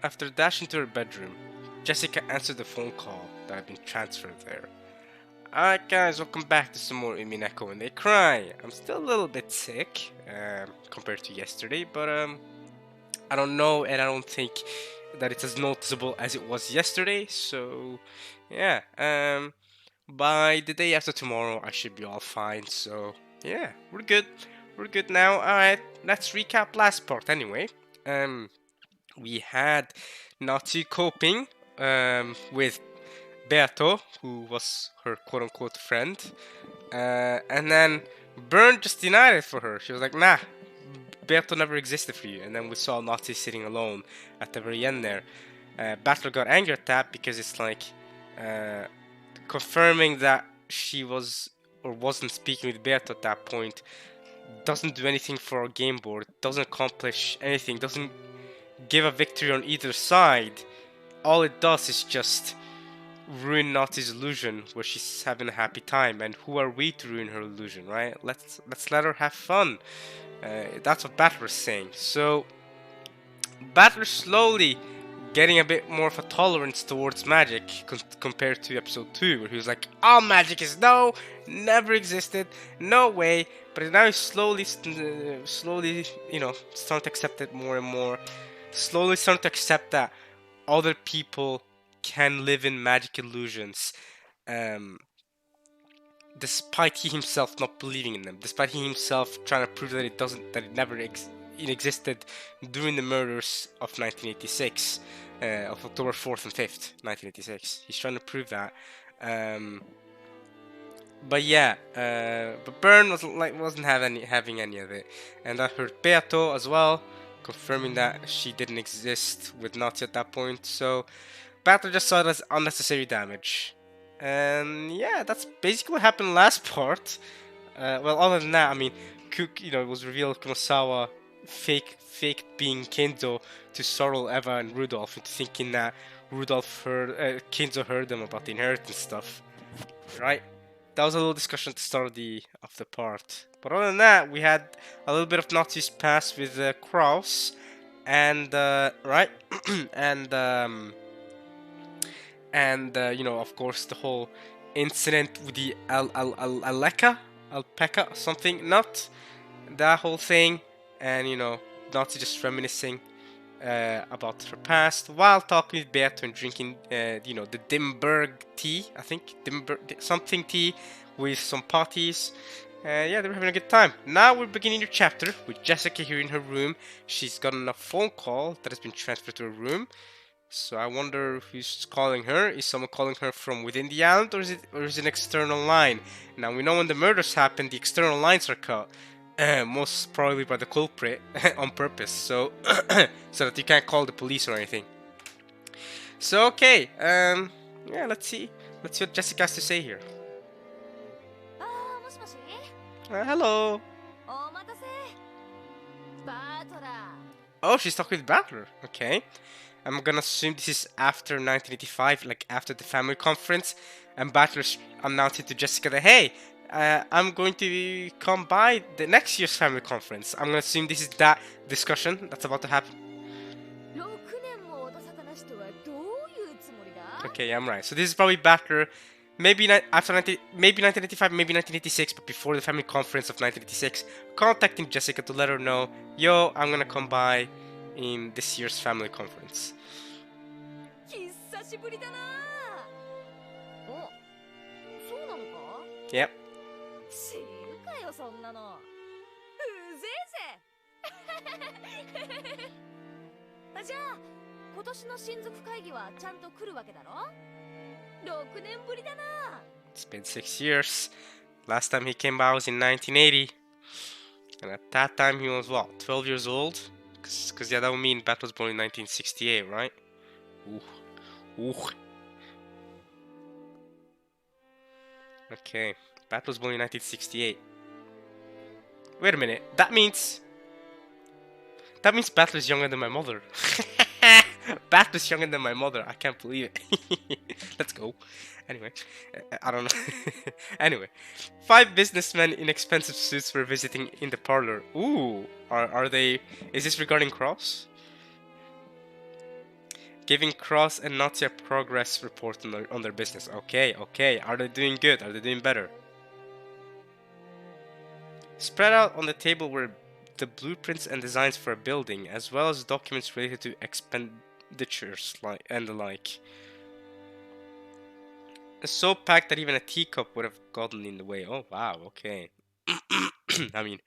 After dashing to her bedroom, Jessica answered the phone call that had been transferred there. Alright guys, welcome back to some more Umineko and they cry. I'm still a little bit sick compared to yesterday, but I don't know and I don't think that it's as noticeable as it was yesterday, so yeah, by the day after tomorrow I should be all fine, so yeah, we're good. We're good now. Alright, let's recap last part anyway. We had Nazi coping with Beato, who was her quote-unquote friend, and then Byrne just denied it for her. She was like, nah, Beato never existed for you. And then we saw Nazi sitting alone at the very end there. Battler got angry at that because it's like uh, confirming that she was or wasn't speaking with Beato at that point doesn't do anything for our game board, doesn't accomplish anything, doesn't give a victory on either side. All it does is just ruin Nauti's illusion where she's having a happy time, and who are we to ruin her illusion, right? Let's let her have fun. That's what Battler's saying. So Battler slowly getting a bit more of a tolerance towards magic compared to episode 2, where he was like, all magic is no, never existed, no way. But now he's slowly, you know, starting to accept it more and more. Slowly starting to accept that other people can live in magic illusions, despite he himself not believing in them, despite he himself trying to prove that it never existed during the murders of 1986, of October 4th and 5th, 1986. He's trying to prove that. But yeah, but Byrne wasn't having any of it, and that hurt Beato as well, confirming that she didn't exist with Nazi at that point. So Battler just saw it as unnecessary damage. And yeah, that's basically what happened last part. Well, other than that, I mean, it was revealed Kumasawa faked being Kenzo to startle Eva and Rudolph into thinking that Kenzo heard them about the inheritance stuff, right? That was a little discussion at the start of the part. But other than that, we had a little bit of Nazi's past with Kraus, and right, and of course, the whole incident with the alpaca something nut, that whole thing, and Nazi just reminiscing about her past while talking with Beato and drinking the Dimberg tea, I think something tea with some potties. Yeah, they were having a good time. Now we're beginning the chapter with Jessica here in her room. She's gotten a phone call that has been transferred to her room. So I wonder who's calling her. Is someone calling her from within the island, or is it an external line? Now we know when the murders happen, the external lines are cut, most probably by the culprit on purpose, so so that you can't call the police or anything. So okay, yeah, let's see what Jessica has to say here. Hello. Oh, she's talking with Battler. Okay. I'm gonna assume this is after 1985, like after the family conference, and Battler's announcing to Jessica that, hey, I'm going to come by the next year's family conference. I'm gonna assume this is that discussion that's about to happen. Okay, I'm right. So this is probably Battler, maybe after maybe 1985, maybe 1986, but before the family conference of 1986, contacting Jessica to let her know, yo, I'm gonna come by in this year's family conference. Yep. It's been 6 years. Last time he came by was in 1980. And at that time he was, what, 12 years old? Because yeah, that would mean Bat was born in 1968, right? Ooh. Okay, Bat was born in 1968. Wait a minute, that means Bat was younger than my mother. Bat was younger than my mother, I can't believe it. Let's go. Anyway, I don't know. Anyway, 5 businessmen in expensive suits were visiting in the parlor. Ooh, are they? Is this regarding Cross? giving Cross and Nazi a progress report on their business. Okay, okay. Are they doing good? Are they doing better? Spread out on the table were the blueprints and designs for a building, as well as documents related to expenditures and the like. It's so packed that even a teacup would have gotten in the way. Oh wow, okay. I mean,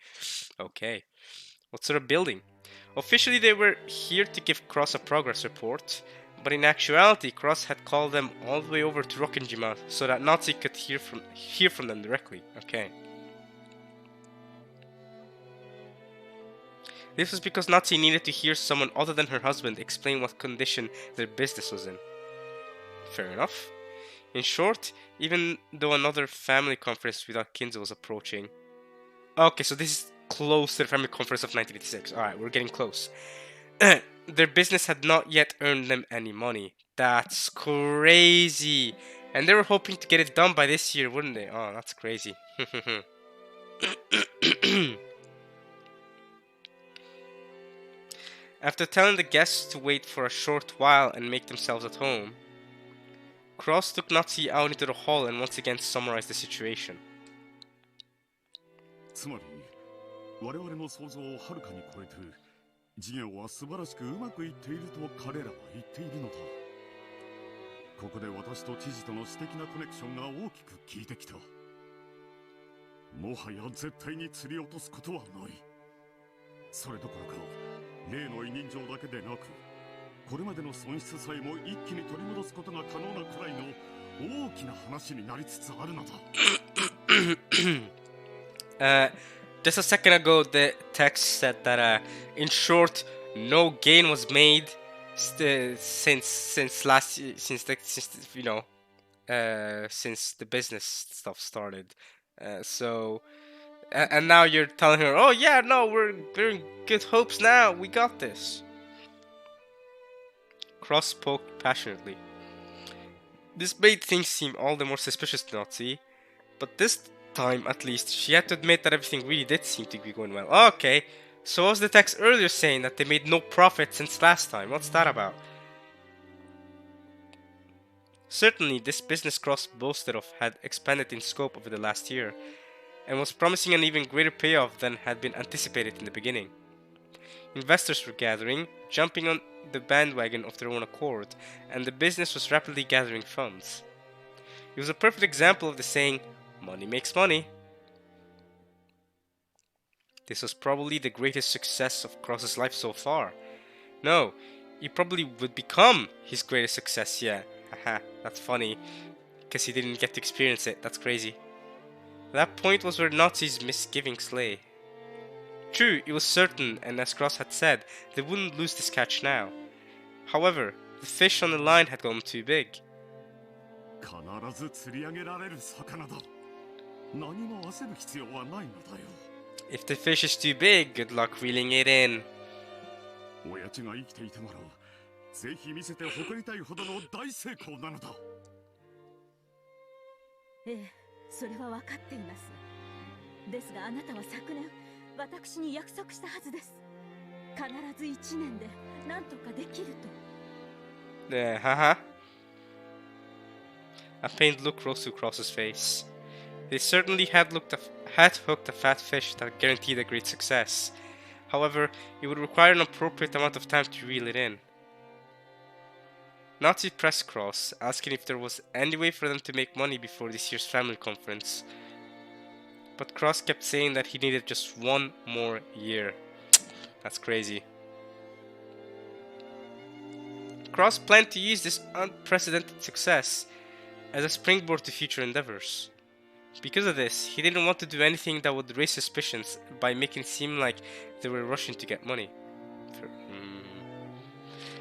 okay. What sort of building? Officially, they were here to give Cross a progress report, but in actuality, Cross had called them all the way over to Rokkenjima so that Nazi could hear from them directly. Okay. This was because Nazi needed to hear someone other than her husband explain what condition their business was in. Fair enough. In short, even though another family conference without Kinzo was approaching. Okay, so this is close to the family conference of 1986. Alright, we're getting close. Their business had not yet earned them any money. That's crazy. And they were hoping to get it done by this year, wouldn't they? Oh, that's crazy. After telling the guests to wait for a short while and make themselves at home, Cross took Nazi out into the hall and once again summarized the situation. つまり我々の想像をはるかに超えて事業は素晴らしくうまくいっていると彼らは言っているのだ。ここで私と知事との私的なコネクションが大きく効いてきた。もはや絶対に釣り落とすことはない。それどころか例の委任状だけでなくこれまでの損失さえも一気に取り戻すことが可能なくらいの大きな話になりつつあるのだ。Just a second ago, the text said that, in short, no gain was made since the business stuff started. And now you're telling her, oh yeah, no, we're in good hopes now. We got this. Cross spoke passionately. This made things seem all the more suspicious to Nazi, but this time, at least, she had to admit that everything really did seem to be going well. Okay, so was the text earlier saying that they made no profit since last time? What's that about? Certainly, this business Cross boasted of had expanded in scope over the last year, and was promising an even greater payoff than had been anticipated in the beginning. Investors were gathering, jumping on the bandwagon of their own accord, and the business was rapidly gathering funds. It was a perfect example of the saying, money makes money. This was probably the greatest success of Cross's life so far. No, it probably would become his greatest success, yeah. Haha, that's funny, because he didn't get to experience it, that's crazy. That point was where Nazi's misgivings lay. True, it was certain, and as Cross had said, they wouldn't lose this catch now. However, the fish on the line had gone too big. If the fish is too big, good luck reeling it in. Haha. A pained look rose to Cross's face. They certainly had hooked a fat fish that guaranteed a great success. However, it would require an appropriate amount of time to reel it in. Nazi pressed Cross, asking if there was any way for them to make money before this year's family conference. But Cross kept saying that he needed just one more year. That's crazy. Cross planned to use this unprecedented success as a springboard to future endeavors. Because of this, he didn't want to do anything that would raise suspicions by making it seem like they were rushing to get money.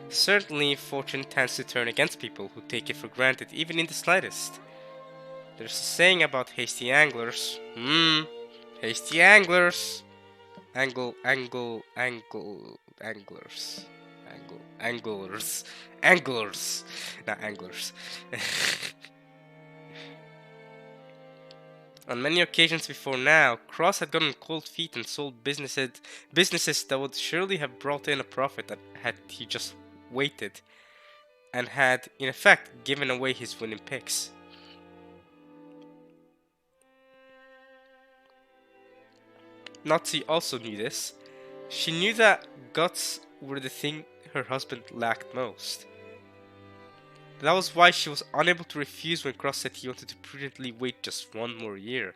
Certainly, fortune tends to turn against people who take it for granted, even in the slightest. There's a saying about hasty anglers. Hasty anglers. Anglers. Not anglers. On many occasions before now, Cross had gotten cold feet and sold businesses that would surely have brought in a profit that had he just waited. and had, in effect, given away his winning picks. Natsu also knew this. She knew that guts were the thing her husband lacked most. That was why she was unable to refuse when Cross said he wanted to prudently wait just one more year.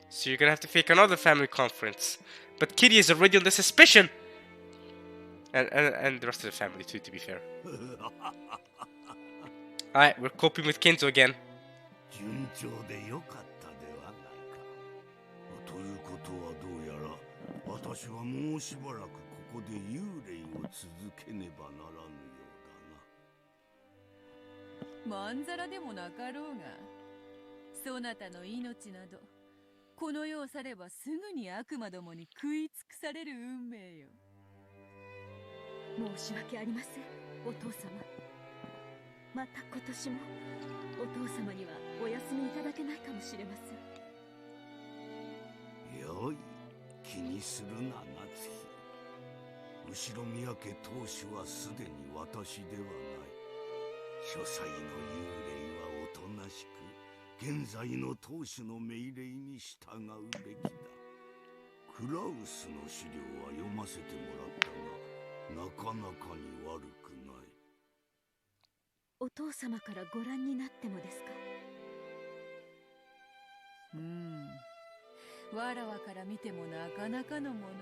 So you're gonna have to fake another family conference. But Kitty is already under suspicion! And the rest of the family too, to be fair. Alright, we're coping with Kenzo again. 順調でよかったではないか。ということはどうやら私はもうしばらくここで幽霊を続けねばならぬようだな。まんざらでもなかろうが、そなたの命などこの世を去ればすぐに悪魔どもに食い尽くされる運命よ。申し訳ありません、お父様。また今年もお父様にはお休みいただけないかもしれません。よい、気にするな夏日。後ろ宮家当主はすでに私ではない。書斎の幽霊はおとなしく現在の当主の命令に従うべきだ。クラウスの資料は読ませてもらったが、なかなかに悪くない。お父様からご覧になってもですか？わらわから見てもなかなかのものよ。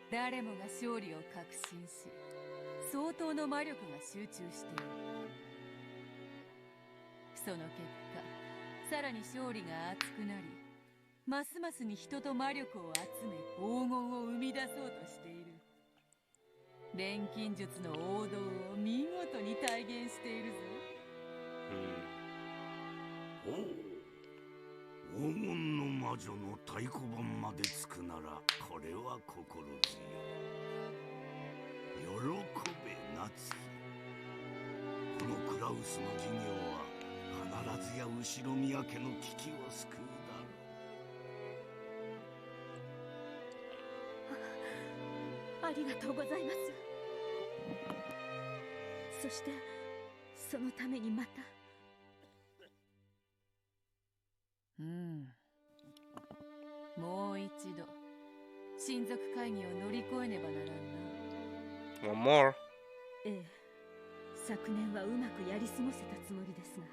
誰もが勝利を確信し、相当の魔力が集中している。その結果、さらに勝利が熱くなり、ますますに人と魔力を集め黄金を生み出そうとしている。錬金術の王道を見事に体現しているぞ。おお、黄金の魔女の太鼓判までつくならこれは心強い。喜べ夏日。このクラウスの事業は必ずや後宮家の危機を救うだろう。ありがとうございます。そしてそのためにまた。もう一度親族会議を乗り越えねばならんな。One more. ええ、昨年はうまくやり過ごせたつもりですが、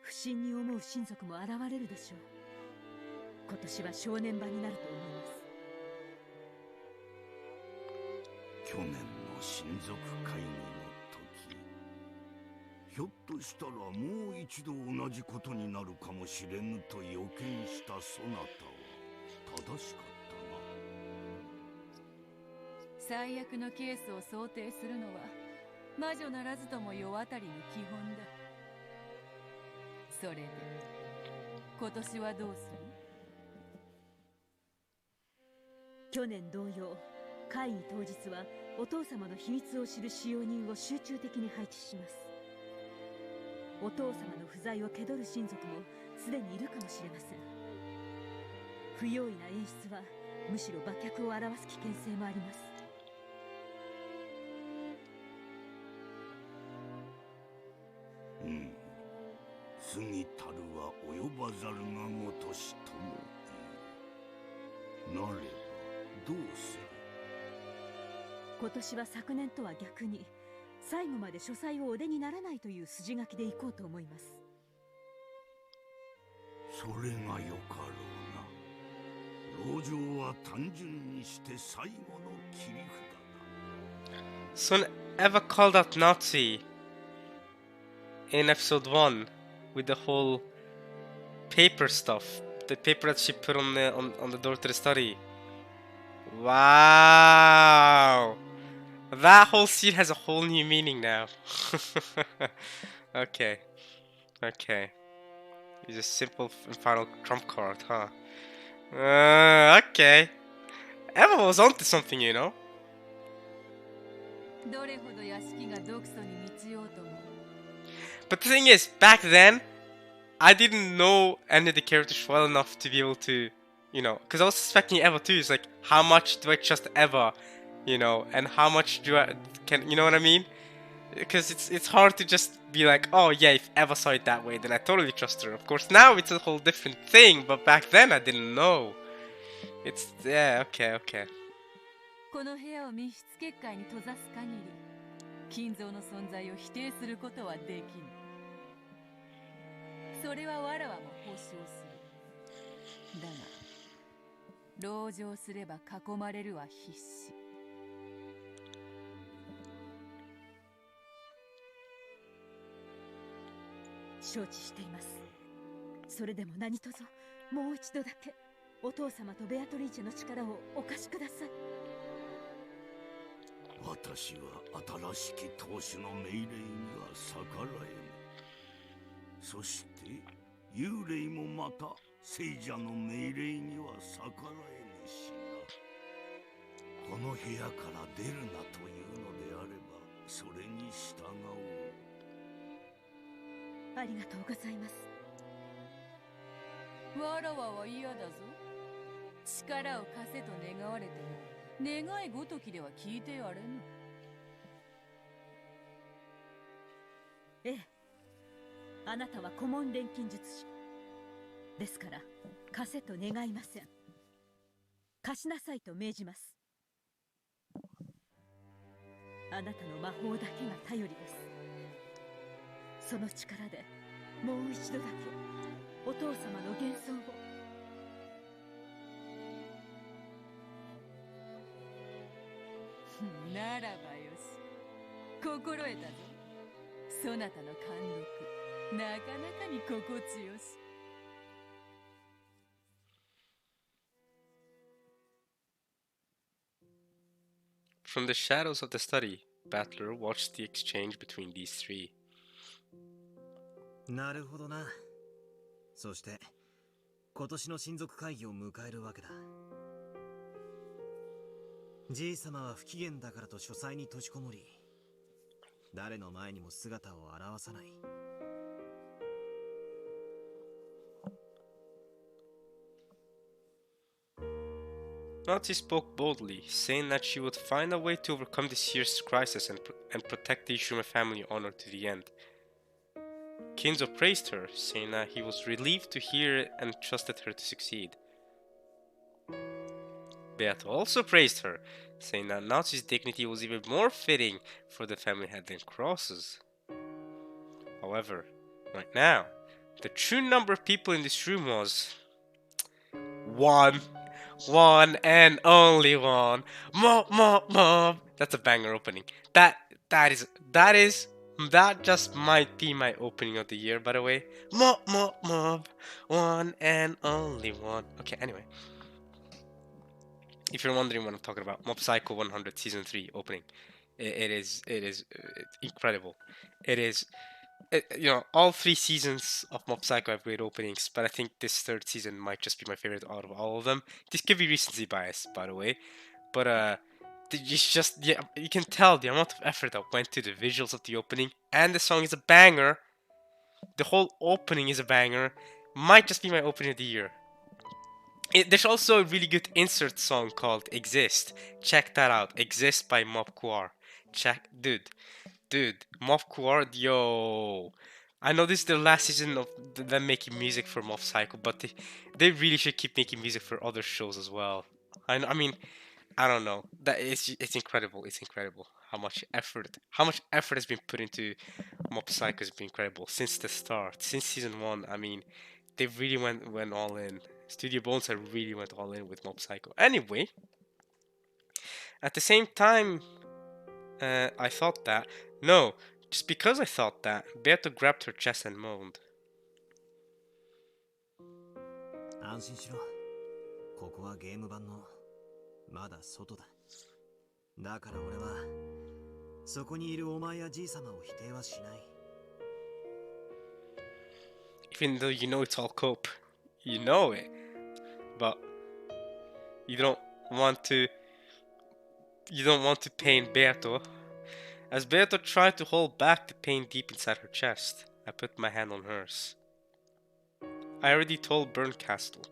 不審に思う親族も現れるでしょう。今年は正念場になると思います。去年の親族会議の時、ひょっとしたらもう一度同じことになるかもしれぬと予見したそなたは正しかったな。最悪のケースを想定するのは魔女ならずとも世渡りの基本だ。それで今年はどうする？去年同様、会議当日はお父様の秘密を知る使用人を集中的に配置します。お父様の不在を気取る親族もすでにいるかもしれません。不用意な演出はむしろ馬脚を表す危険性もあります。過ぎたるは及ばざるがごとしとも言う。なればどうする？今年は昨年とは逆に最後まで書斎をお出にならないという筋書きでいこうと思います。それがよかろうな。籠城は単純にして最後の切り札だ。 Someone ever called out Nazi in episode 1 with the whole paper stuff? The paper that she put on the door to the study. Wow! That whole scene has a whole new meaning now. Okay. Okay. It's a simple and final trump card, huh? Okay. Emma was onto something, you know? どれほど屋敷が毒素に満ちようとも。 But the thing is, back then, I didn't know any of the characters well enough to be able to, you know, because I was suspecting Eva too. It's like, how much do I trust Eva you know, and how much do I can, you know what I mean? Because it's hard to just be like, oh yeah, if Eva saw it that way, then I totally trust her. Of course, now it's a whole different thing, but back then I didn't know. It's yeah, okay, okay. この部屋を密室結界に閉ざす限り、金蔵の存在を否定することはできぬ。それはわらわも保証する。だが、籠城すれば囲まれるは必至。承知しています。それでも何卒もう一度だけお父様とベアトリーチェの力をお貸しください。私は新しき当主の命令には逆らえぬ。そして幽霊もまた聖者の命令には逆らえぬしな。この部屋から出るなというのであればそれに従おう。ありがとうございます。わらわは嫌だぞ。力を貸せと願われても願いごときでは聞いてやれぬ。ええ、あなたは古文錬金術師ですから貸せと願いません。貸しなさいと命じます。あなたの魔法だけが頼りです。その力でもう一度だけお父様の幻想を。ならばよし、心得たぞ。そなたの貫禄、なかなかに心地よし。From the shadows of the study, Battler watched the exchange between these three. なるほどな。そして今年の親族会議を迎えるわけだ。じい様は不機嫌だからと書斎に閉じこもり、誰の前にも姿を現さない。Nazi spoke boldly, saying that she would find a way to overcome this year's crisis and protect the Ishima family honor to the end. Kinzo praised her, saying that he was relieved to hear it and trusted her to succeed. Beato also praised her, saying that Nazi's dignity was even more fitting for the family head than Cross's. However, right now, the true number of people in this room was... one. One and only one. Mob, mob, mob. That's a banger opening. That just might be my opening of the year, by the way. Mob, mob, mob. One and only one. Okay, anyway. If you're wondering what I'm talking about, Mob Psycho 100 Season 3 opening. It is incredible. It is... you know, all 3 seasons of Mob Psycho have great openings, but I think this 3rd season might just be my favorite out of all of them. This could be recency bias, by the way, but it's just, yeah, you can tell the amount of effort that went to the visuals of the opening, and the song is a banger. The whole opening is a banger. Might just be my opening of the year. There's also a really good insert song called Exist. Check that out. Exist by Mob Quar. Dude, Mob Quar, yo. I know this is the last season of them making music for Mob Psycho, but they really should keep making music for other shows as well. I mean, I don't know. It's incredible. It's incredible how much effort has been put into Mob Psycho has been incredible since the start, since season 1. I mean, they really went all in. Studio Bones have really went all in with Mob Psycho. Anyway, at the same time, I thought that. No, just because I thought that, Beato grabbed her chest and moaned. 安心しろ。ここはゲーム版のまだ外だ。だから俺はそこにいるお前やじい様を否定はしない。Even though you know it's all cope, you know it, but you don't want to pain Beato. As Beato tried to hold back the pain deep inside her chest, I put my hand on hers. I already told Burncastle.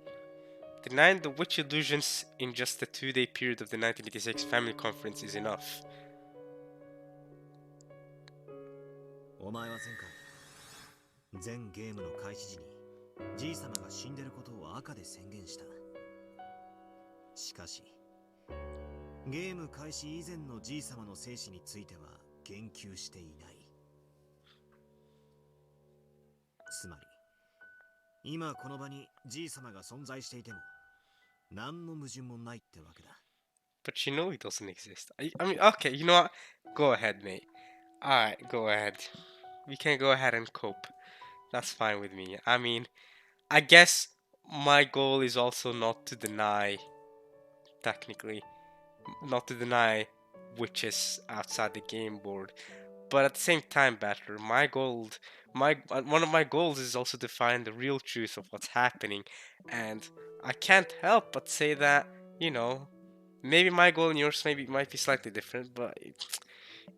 Denying the witch illusions in just the 2-day period of the 1986 family conference is enough. お前は前回全ゲームの開始時にじい様が死んでることを赤で宣言した。しかしゲーム開始以前のじい様の生死については言及していない。つまり今この場にじい様が存在していても何の矛盾もないってわけだ。 But you know he doesn't exist. I mean, okay, you know what? Go ahead, mate. Alright, go ahead. We can go ahead and cope. That's fine with me. I mean, I guess my goal is also not to deny, technically, not to deny witches outside the game board. But at the same time, Battler, one of my goals is also to find the real truth of what's happening. And I can't help but say that, you know, maybe my goal and yours might be slightly different, but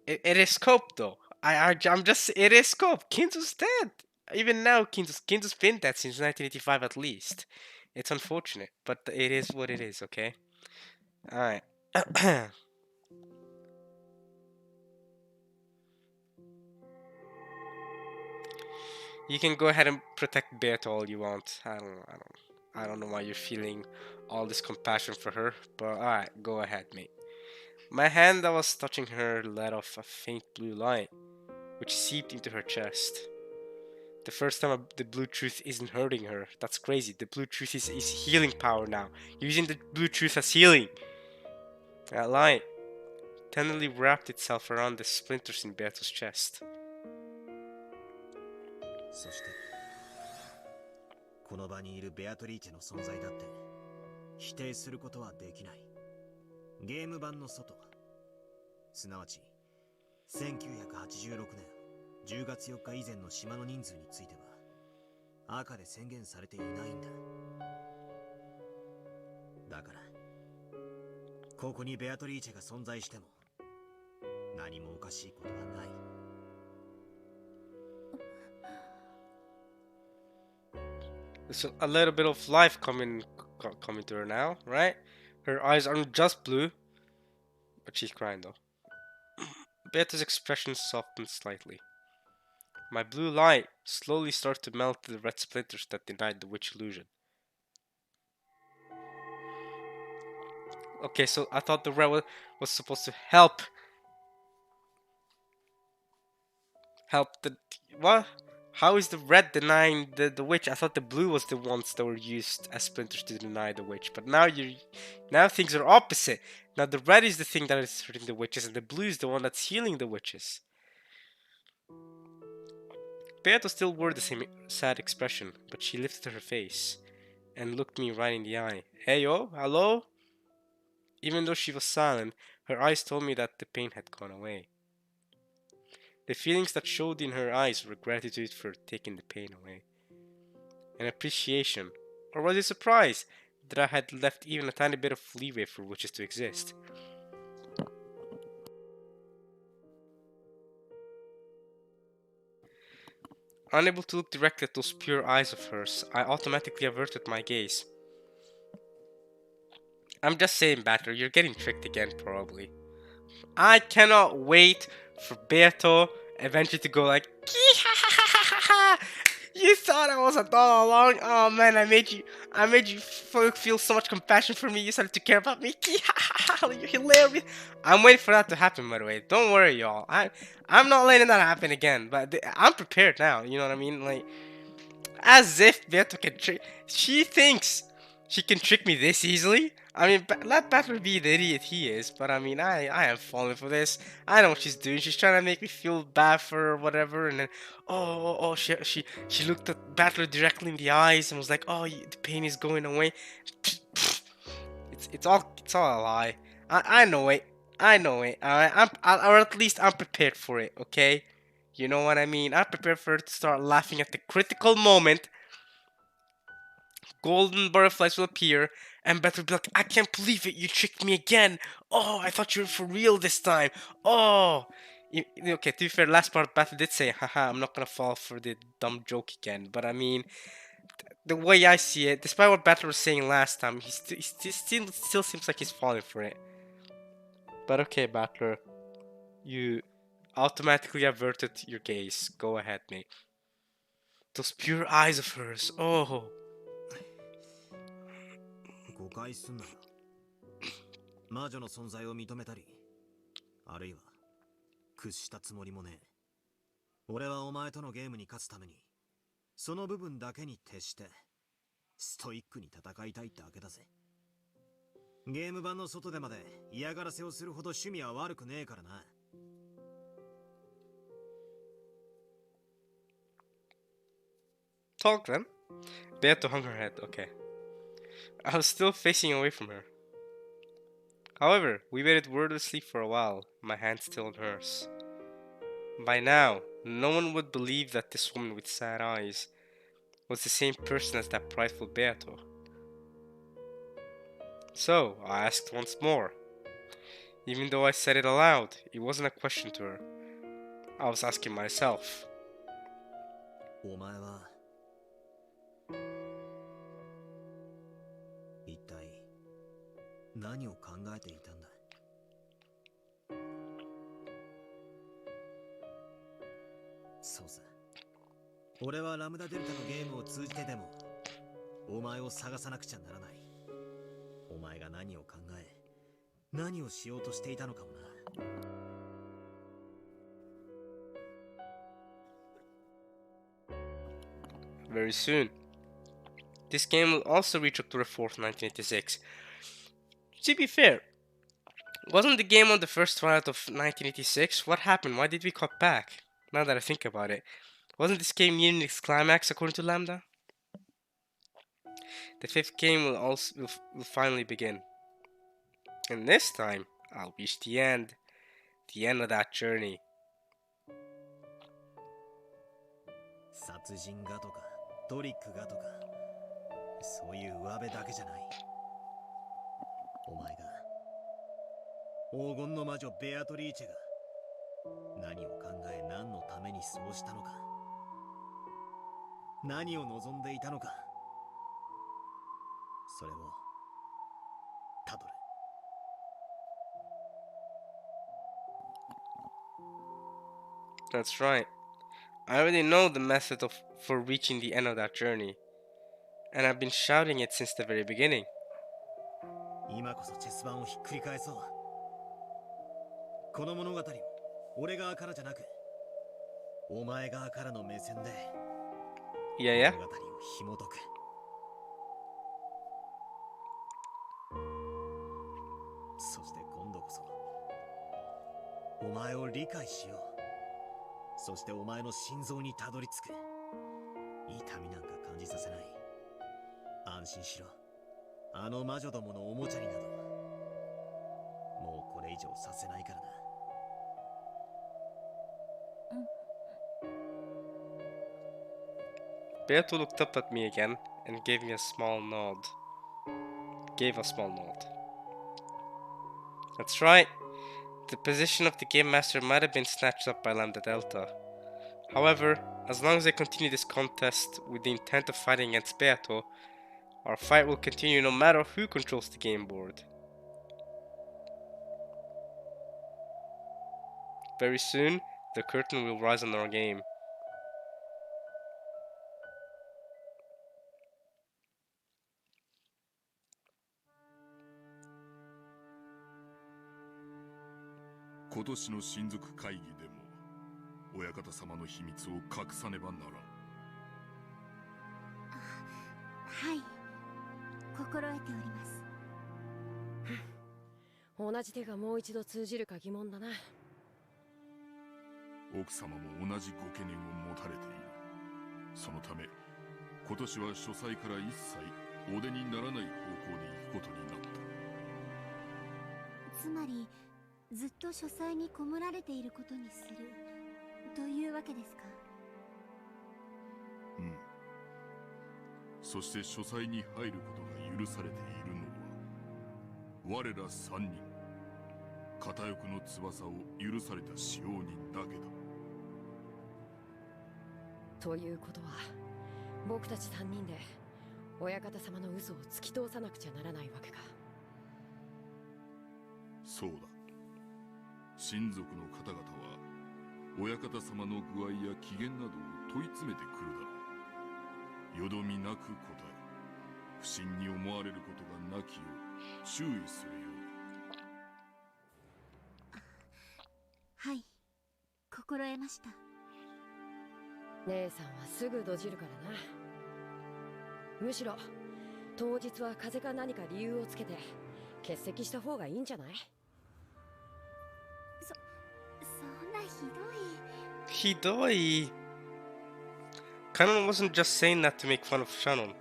it is Scope though. I'm just it is Scope. Kinzo's dead. Even now, Kinzo's been dead since 1985 at least. It's unfortunate, but it is what it is. Okay. All right. You can go ahead and protect Beat all you want. I don't know why you're feeling all this compassion for her, but all right, go ahead, mate. My hand that was touching her let off a faint blue light, which seeped into her chest. The first time the blue truth isn't hurting her. That's crazy. The blue truth is healing power now. Using the blue truth as healing. That light tenderly wrapped itself around the splinters in Beato's chest. そしてこの場にいるベアトリーチェの存在だって否定することはできない。ゲーム版の外、すなわち1986年10月4日以前の島の人数については赤で宣言されていないんだ。だからここにベアトリーチェが存在しても何もおかしいことはない。There's a little bit of life coming to her now, right? Her eyes aren't just blue, but she's crying though. Beata's expression softened slightly. My blue light slowly started to melt the red splinters that denied the witch illusion. Okay, so I thought the red was supposed to help the... What? How is the red denying the witch? I thought the blue was the ones that were used as splinters to deny the witch. But now things are opposite. Now the red is the thing that is hurting the witches, and the blue is the one that's healing the witches. Beato still wore the same sad expression, but she lifted her face and looked me right in the eye. Hey yo, hello? Even though she was silent, her eyes told me that the pain had gone away. The feelings that showed in her eyes were gratitude for taking the pain away. An appreciation, or was it surprise, that I had left even a tiny bit of leeway for witches to exist. Unable to look directly at those pure eyes of hers, I automatically averted my gaze. I'm just saying, Batter, you're getting tricked again, probably. I cannot wait for Beato eventually to go like, you thought I was a doll all along? Oh man, I made you feel so much compassion for me. You started to care about me. You're hilarious. I'm waiting for that to happen, by the way. Don't worry, y'all. I'm not letting that happen again. But I'm prepared now. You know what I mean? Like, as if Beato can trick. She thinks she can trick me this easily. I mean, let Battle be the idiot he is, but I mean, I am falling for this. I know what she's doing. She's trying to make me feel bad for her or whatever, and then, she looked at Battler directly in the eyes and was like, oh, the pain is going away. It's all a lie. I know it. I know it. Or at least I'm prepared for it. Okay, you know what I mean. I'm prepared for her to start laughing at the critical moment. Golden butterflies will appear, and Beth will be like, I can't believe it, you tricked me again. Oh, I thought you were for real this time. Oh. Okay, to be fair, last part, Beth did say, haha, I'm not gonna fall for the dumb joke again. But I mean, the way I see it, despite what Battler was saying last time, he still seems like he's falling for it. But okay, Battler, you automatically averted your gaze. Go ahead, mate. Those pure eyes of hers. Oh. 誤解すんなよ。魔女の存在を認めたり、あるいは屈したつもりもねえ。俺はお前とのゲームに勝つために、その部分だけに徹してストイックに戦いたいってわけだぜ。ゲーム版の外でまで嫌がらせをするほど趣味は悪くねえからな。Talk then. Beato hung her head. Okay. I was still facing away from her. However, we waited wordlessly for a while, my hand still in hers. By now, no one would believe that this woman with sad eyes was the same person as that prideful Beato. So, I asked once more. Even though I said it aloud, it wasn't a question to her. I was asking myself. お前は一体何を考えていたんだ。そうさ。俺はラムダデルタのゲームを通じてでもお前を探さなくちゃならない。お前が何を考え、何をしようとしていたのかもな。Very soon. This game will also reach October 4th, 1986. To be fair, wasn't the game on the first Twilight of 1986? What happened? Why did we cut back? Now that I think about it. Wasn't this game nearing its climax according to Lambda? The fifth game will finally begin. And this time, I'll reach the end of that journey. 殺人がとかトリックがとかそういう上辺だけじゃない。お前が黄金の魔女ベアトリーチェが何を考え何のためにそうしたのか、何を望んでいたのか、それをたどる。That's right. I already know the method for reaching the end of that journey. And I've been shouting it since the very beginning. 今こそチェス盤をひっくり返そう。この物語を俺側からじゃなく、お前側からの目線で物語を紐解く。そして今度こそお前を理解しよう。そしてお前の心臓にたどり着く。痛みなんか感じさせない。安心しろ。あの魔女どものおもちゃになどもうこれ以上させないからな。Beato looked up at me again and gave a small nod. That's right. The position of the Game Master might have been snatched up by Lambda Delta. However, as long as I continue this contest with the intent of fighting against Beato, our fight will continue no matter who controls the game board. Very soon, the curtain will rise on our game.「今年の親族会議でも親方様の秘密を隠さねばならん」。はい、心得ております。同じ手がもう一度通じるか疑問だな。奥様も同じご懸念を持たれている。そのため今年は書斎から一切お出にならない方向で行くことになった。つまりずっと書斎にこもられていることにするというわけですか。うん。そして書斎に入ることが許されているのは我ら三人、片翼の翼を許された使用人だけだ。ということは僕たち3人で親方様の嘘を突き通さなくちゃならないわけか。そうだ。親族の方々は親方様の具合や機嫌などを問い詰めてくるだろう。よどみなく答え、不審に思われることがなきよう注意するように。はい、心得ました。姉さんはすぐドジるからな。むしろ当日は風邪か何か理由をつけて欠席した方がいいんじゃない？そんなひどい。Hidoi! Kanon wasn't just saying that to make fun of Shannon.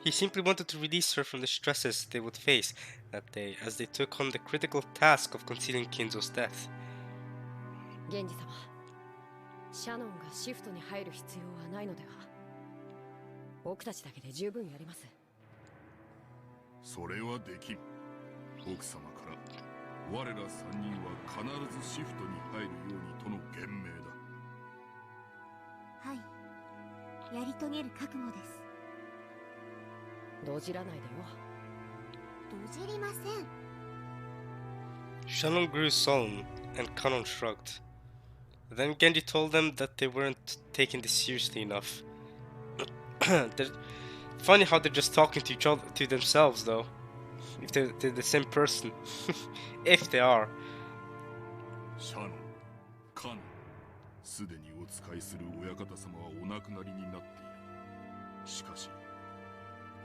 He simply wanted to release her from the stresses they would face that day as they took on the critical task of concealing Kinzo's death. 源氏様、シャノンがシフトに入る必要はないのでは？僕たちだけで十分やります。それはできん。奥様から我ら3人は必ずシフトに入るようにとの言命だ。はい、やり遂げる覚悟です。ドジらないでよ。ドジりません。 Shannon grew sullen, and Kanon shrugged. Then Genji told them that they weren't taking this seriously enough. Funny how they're just talking to each other, to themselves, though. If they're the same person. If they are. シャノン、カノン、すでにお仕えする親方様はお亡くなりになっている。しかし、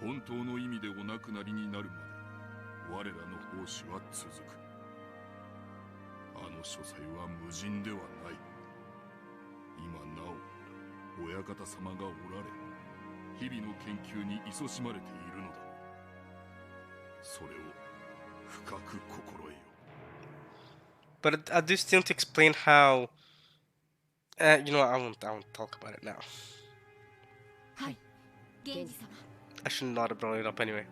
本当の意味でお亡くなりになるまで我らの奉仕は続く。あの書斎は無人ではない。今なお親方様がおられ、日々の研究に勤しまれているのだ。それを深く心得よ。 But I do still want to explain how. You know what, I won't talk about it now. はい、源氏様。 I should not have brought it up anyway.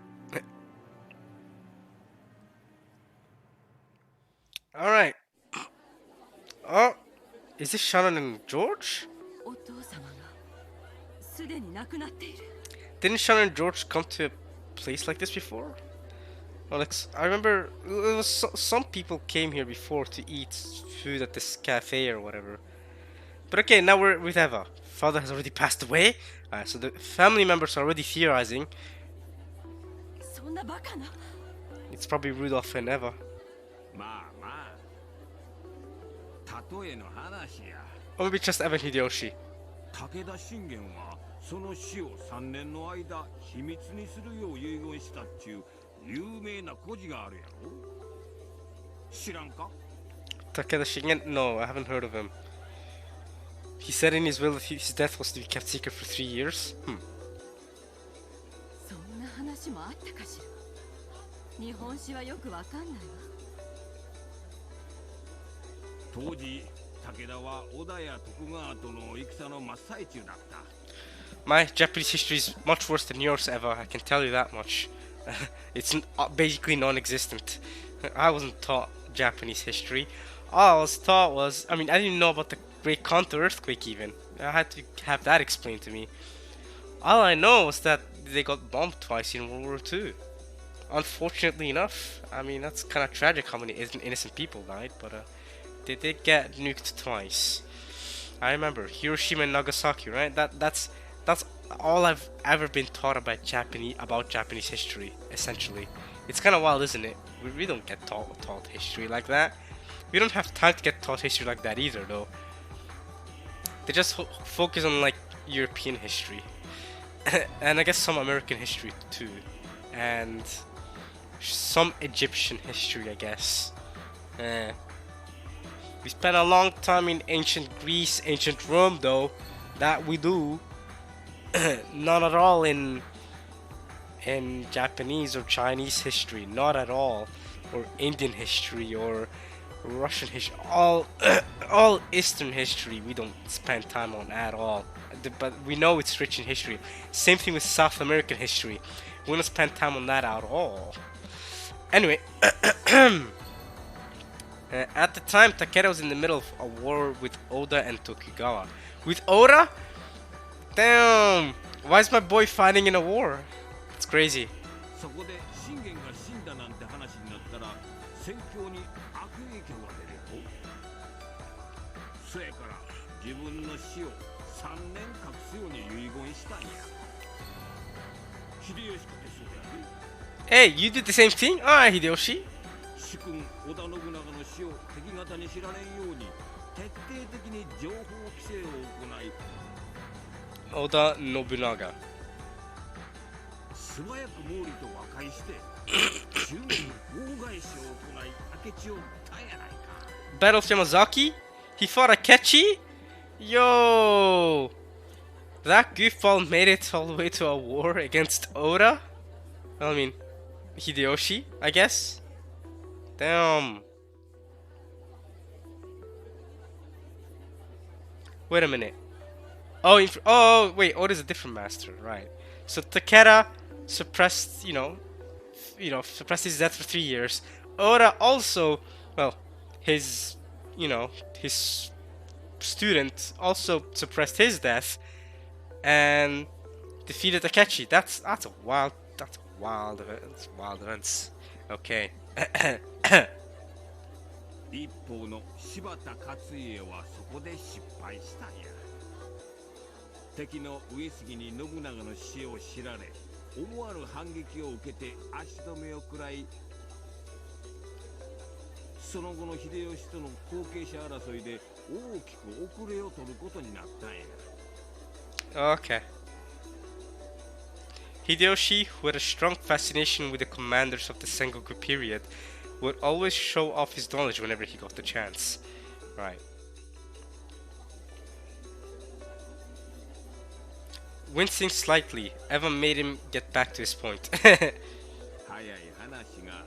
Alright. Oh, is this Shannon and George? お父様がすでに亡くなっている。 Didn't Shannon and George come to a place like this before? Well, like, I remember it was some people came here before to eat food at this cafe or whatever. But okay, now we're with Eva. Father has already passed away. So the family members are already theorizing. そんなバカな。 It's probably Rudolph and Eva. まあまあ、例えの話や。 Or maybe just Eva and Hideyoshi. 武田信玄はその死を3年の間秘密にするよう遺言したっちゅう有名な故事があるやろ。知らんか？ Takeda Shingen? No, I haven't heard of him. He said in his will that his death was to be kept secret for 3 years. そんな話もあったかしら。日本史はよくわかんないわ。当時武田は織田や徳川との戦の真っ最中だった。 My Japanese history is much worse than yours, Eva. I can tell you that much. It's basically non-existent. I wasn't taught Japanese history. All I was taught was, I mean, I didn't know about the Great Kanto earthquake even. I had to have that explained to me. All I know was that they got bombed twice in World War II. Unfortunately enough, I mean, that's kind of tragic how many innocent people died, but they did get nuked twice. I remember Hiroshima and Nagasaki, right? That's all I've ever been taught about Japanese history, essentially. It's kind of wild, isn't it? We don't get taught history like that. We don't have time to get taught history like that either, though. They just focus on like European history, and I guess some American history too, and some Egyptian history, I guess. We spent a long time in ancient Greece, ancient Rome, though. That we do. Not at all in Japanese or Chinese history. Not at all. Or Indian history or Russian history. All Eastern history we don't spend time on at all. But we know it's rich in history. Same thing with South American history. We don't spend time on that at all. Anyway. At the time, Takeda was in the middle of a war with Oda and Tokugawa. With Oda? Damn! Why is my boy fighting in a war? It's crazy. そこで信玄が死んだなんて話になったら戦況に悪影響が出るよ。そやから自分の死を3年隠すように遺言したんや。秀吉かてそうやね。Hey, you did the same thing? Alright, Hideyoshi. 主君織田信長の死を敵方に知られんように徹底的に情報規制を行い、 Oda Nobunaga. 素早く毛利と和解して周囲に妨害死を行い明智を討ったんやないか。 Battle of Yamazaki? He fought Akechi? Yo! That goofball made it all the way to a war against Oda? I mean, Hideyoshi, I guess? Damn. Wait a minute. Oh, oh, wait, Oda's a different master, right. So Takeda suppressed, suppressed his death for 3 years. Oda also, well, his student also suppressed his death and defeated Akechi. That's wild events. Okay. 一方の柴田勝家はそこで失敗したんや。敵の上杉に信長の死を知られ、思わぬ反撃を受けて足止めを食らい、その後の秀吉との後継者争いで大きく遅れを取ることになったんや。Okay. Hideyoshi, who had a strong fascination with the commanders of the Sengoku period, would always show off his knowledge whenever he got the chance. Right. Wincing slightly, Evan made him get back to his point. 早い話が、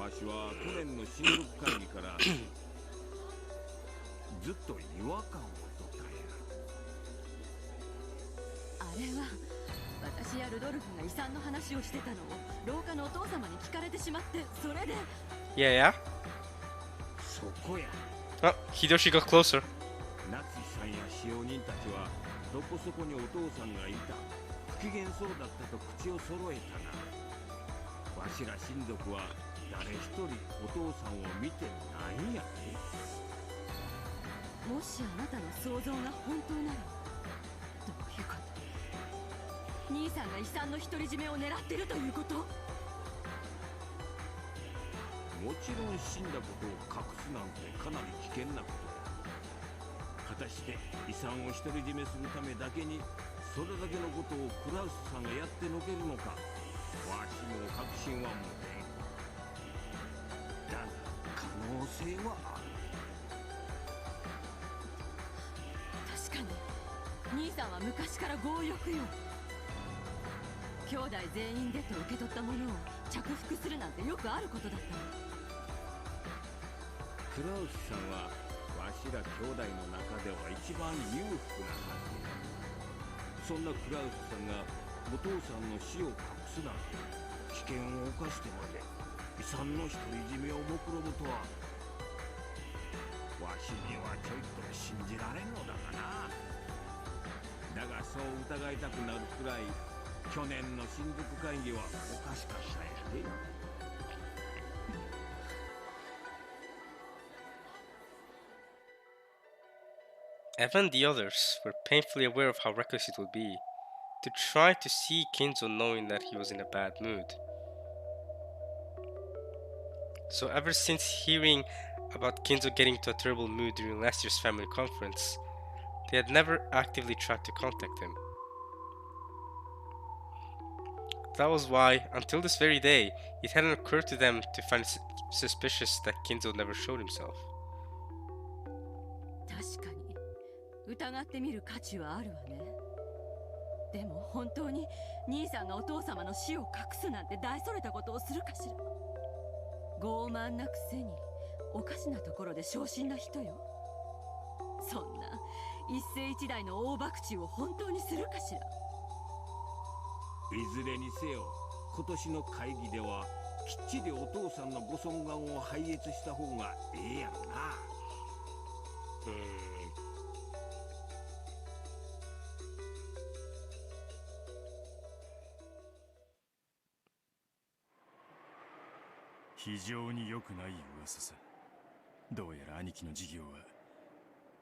わしは去年の親族会議からずっと違和感を取ったんや。あれは私やルドルフが遺産の話をしてたのを廊下のお父様に聞かれてしまって、それで Yeah. そこや。 Oh, Hideyoshi got closer. 夏さんや使用人たちはどこそこにお父さんがいた、不機嫌そうだったと口を揃えたな。わしら親族は誰一人お父さんを見てないんやで。もしあなたの想像が本当ならどういうこと？兄さんが遺産の独り占めを狙ってるということ？もちろん死んだことを隠すなんてかなり危険なことだ。果たして遺産を独り占めするためだけにそれだけのことをクラウスさんがやってのけるのか、わしも確信は持てん。だが可能性はある。確かに兄さんは昔から強欲よ。兄弟全員でと受け取ったものを着服するなんてよくあることだったの。クラウスさんはわしら兄弟の中では一番裕福なはず。そんなクラウスさんがお父さんの死を隠すなんて危険を冒してまで遺産の独り占めを目論むとは、わしにはちょいと信じられんのだがな。だがそう疑いたくなるくらい去年の親族会議はおかしかったんやで。Evan and the others were painfully aware of how reckless it would be to try to see Kinzo knowing that he was in a bad mood. So ever since hearing about Kinzo getting into a terrible mood during last year's family conference, they had never actively tried to contact him. That was why, until this very day, it hadn't occurred to them to find it suspicious that Kinzo never showed himself. 確かに疑ってみる価値はあるわね。でも本当に兄さんがお父様の死を隠すなんて大それたことをするかしら。傲慢なくせにおかしなところで小心な人よ。そんな一世一代の大博打を本当にするかしら。いずれにせよ今年の会議ではきっちりお父さんのご尊願を拝謁した方がええやろな。非常に良くない噂さ。どうやら兄貴の事業は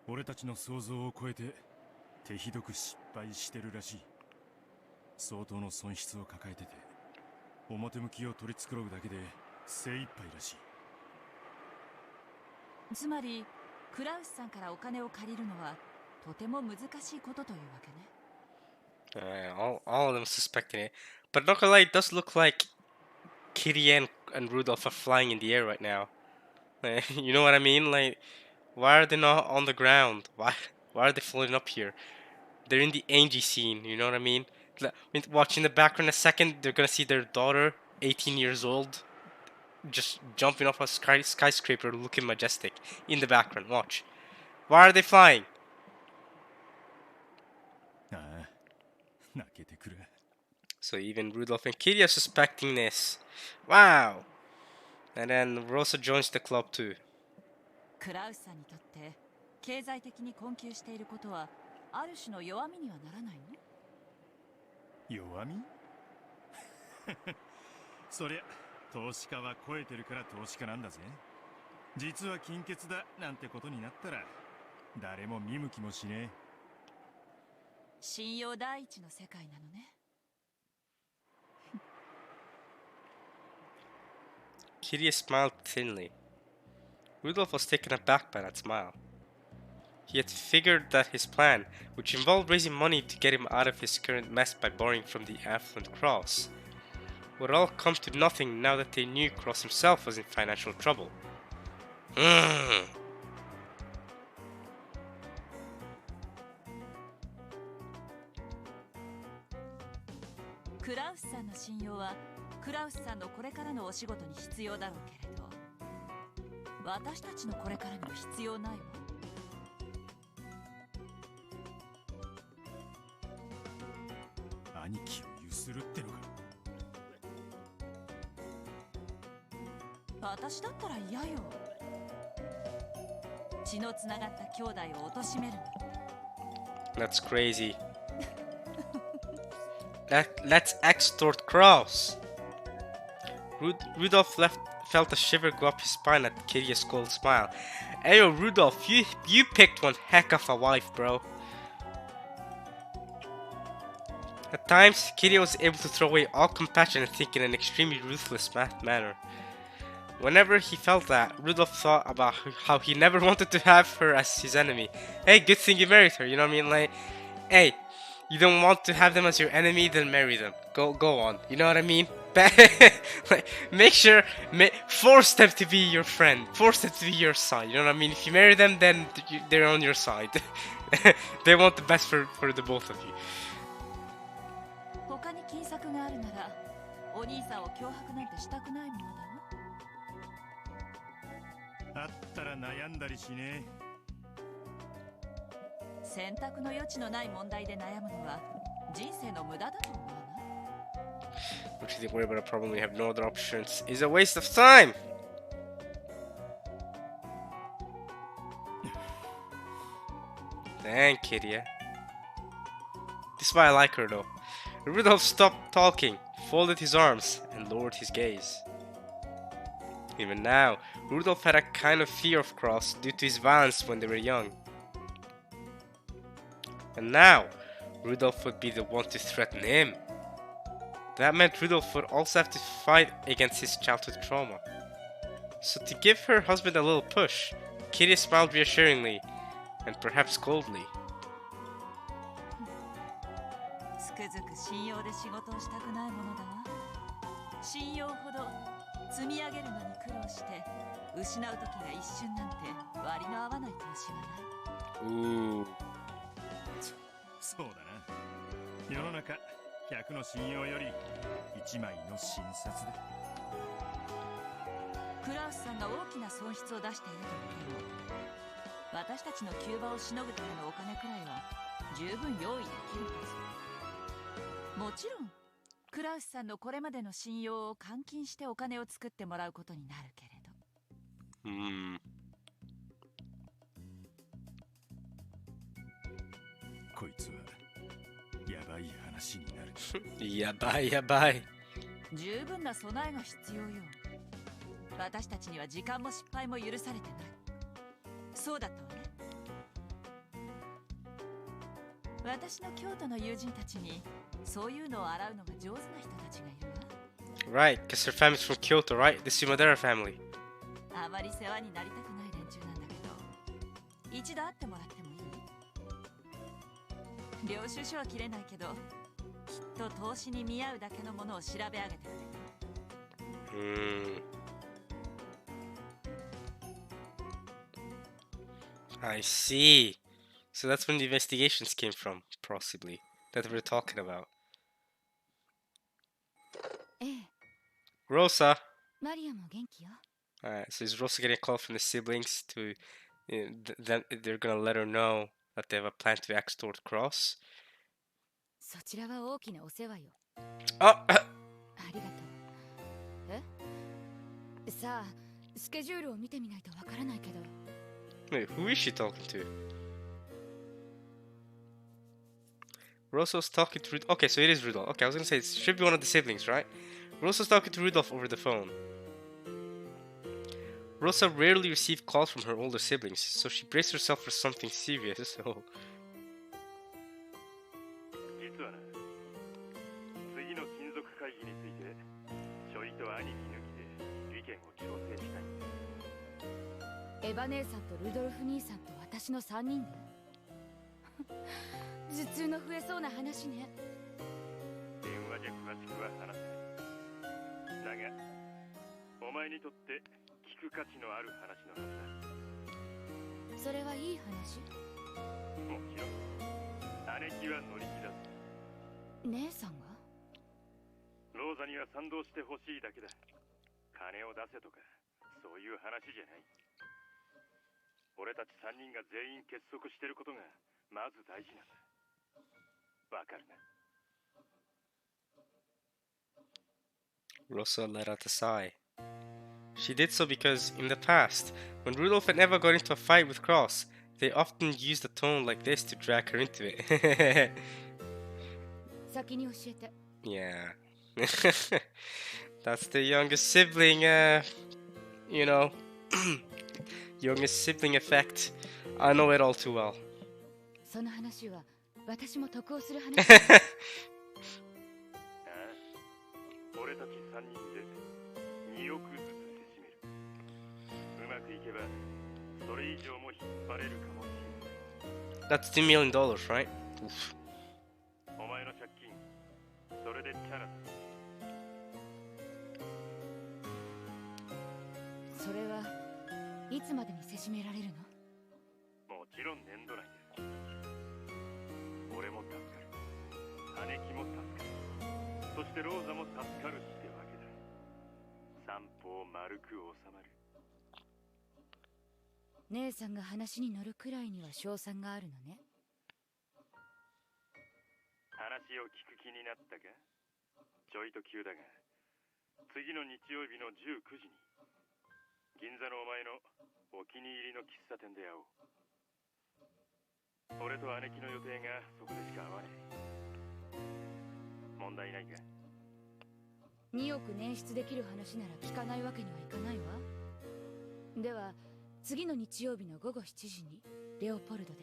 俺たちの想像を超えて手ひどく失敗してるらしい。相当の損失を抱えてて、表向きを取り繕うだけで精一杯らしい。つまりクラウスさんからお金を借りるのはとても難しいことというわけね。All of them suspecting it. But not gonna lie, it does look like Kitty and Rudolph are flying in the air right now. You know what I mean? Like, why are they not on the ground? Why are they floating up here? They're in the Angie scene, you know what I mean? Watch in the background a second, they're gonna see their daughter, 18 years old, just jumping off a skyscraper looking majestic in the background. Watch. Why are they flying? ああ、泣けてくる。 So even Rudolph and Kitty are suspecting this. Wow! And then Rosa joins the club too. クラウスさんにとって経済的に困窮していることはある種の弱みにはならないの？弱み？そりゃ投資家は超えてるから投資家なんだぜ。実は金欠だなんてことになったら誰も見向きもしねえ。信用第一の世界なのね。Kitty smiled thinly. Rudolph was taken aback by that smile. He had figured that his plan, which involved raising money to get him out of his current mess by borrowing from the affluent Cross, would all come to nothing now that they knew Cross himself was in financial trouble. Hmm. クラウスさんの信用はクラウスさんのこれからのお仕事に必要だろうけれど、私たちのこれからには必要ないわ。兄貴をゆするってのか。私だったら嫌よ。血のつながった兄弟を貶めるの。 That's crazy. Let's extort Kraus. Rudolph felt a shiver go up his spine at Kitty's cold smile. Hey yo, Rudolph, you picked one heck of a wife, bro. At times, Kitty was able to throw away all compassion and think in an extremely ruthless manner. Whenever he felt that, Rudolph thought about how he never wanted to have her as his enemy. Hey, good thing you married her, you know what I mean? Like, hey, you don't want to have them as your enemy, then marry them. Go on, you know what I mean? Like, make sure, force them to be your friend, force them to be your side, you know what I mean? If you marry them, then they're on your side. They want the best for the both of you. 他に金策があるなら、お兄さんを脅迫なんてしたくないものだわ。あったら悩んだりしねえ。選択の余地のない問題で悩むのは人生の無駄だと思うな。Which is worry about a problem we have no other options is a waste of time. Dang, Kitty. This is why I like her though. Rudolph stopped talking, folded his arms, and lowered his gaze. Even now, Rudolph had a kind of fear of Cross due to his violence when they were young. And now, Rudolph would be the one to threaten him. That meant Rudolph would also have to fight against his childhood trauma. So to give her husband a little push, Kitty smiled reassuringly, and perhaps coldly. つくづく信用で仕事をしたくないものだわ。信用ほど積み上げるのに苦労して失う時が一瞬なんて割の合わない投資はない。Ooh. そうだな。世の中100の信用より1枚の診察だ。クラウスさんが大きな損失を出していると言っても、私たちの急場をしのぐためのお金くらいは十分用意できるはず。もちろんクラウスさんのこれまでの信用を換金してお金を作ってもらうことになるけれど。こいつはやばい話になる。やばい。十分な備えが必要よ。私たちには時間も失敗も許されてない。そうだったわね。私の京都の友人たちにそういうのを洗うのが上手な人たちがいるわ。 Right, because her family's from Kyoto, right? The Sumadera family. あまり世話になりたくない連中なんだけど、一度会ってもらってもいい？領収書は切れないけど、きっと投資に見合うだけのものを調べ上げてくれる。I see. So that's when the investigations came from, possibly, that we're talking about. ええ、 Rosa! マリアも元気よ。 Alright, so is Rosa getting a call from the siblings to... they're gonna let her know that they have a plan to extort Cross? そちらは大きなお世話よ。 Oh! ありがとう。え？さあ、スケジュールを見てみないとわからないけど。 Wait, who is she talking to? Rosa's talking to Rudolph. Okay, so it is Rudolph. Okay, I was gonna say it should be one of the siblings, right? Rosa's talking to Rudolph over the phone. Rosa rarely received calls from her older siblings, so she braced herself for something serious. So 実はな、次の親族会議についてちょいと兄貴抜きで意見を調整したいんだ。エヴァ姉さんとルドルフ兄さんと私の3人で頭痛の増えそうな話ね。電話じゃ詳しくは話せない。だがお前にとって聞く価値のある話のはずだ。それはいい話？もちろん姉貴は乗り気だぞ。姉さんが？ローザには賛同してほしいだけだ。金を出せとかそういう話じゃない。俺たち3人が全員結束してることがまず大事なんだ。わかるな。 Rosa let out a sigh. She did so because, in the past, when Rudolph and Eva got into a fight with Cross, they often used a tone like this to drag her into it. 先に教えて。 Yeah. That's the youngest sibling, you know, youngest sibling effect. I know it all too well. その話は私も得をする話。俺たち3人で2億ずつせしめる。うまくいけばそれ以上も引っ張れるかもしれない。 That's $2 million, right? Oof. お前の借金それでチャラだ。それはいつまでにせしめられるの？もちろん年度内で。俺も助かる。姉貴も助かる。そしてローザも助かるってわけだ。三方丸く収まる。姉さんが話に乗るくらいには勝算があるのね。話を聞く気になったか？ちょいと急だが、次の日曜日の19時に銀座のお前のお気に入りの喫茶店で会おう。俺と姉貴の予定がそこでしか合わねえ。問題ないか2億捻出できる話なら聞かないわけにはいかないわ。では次の日曜日の午後7時にレオポルドで。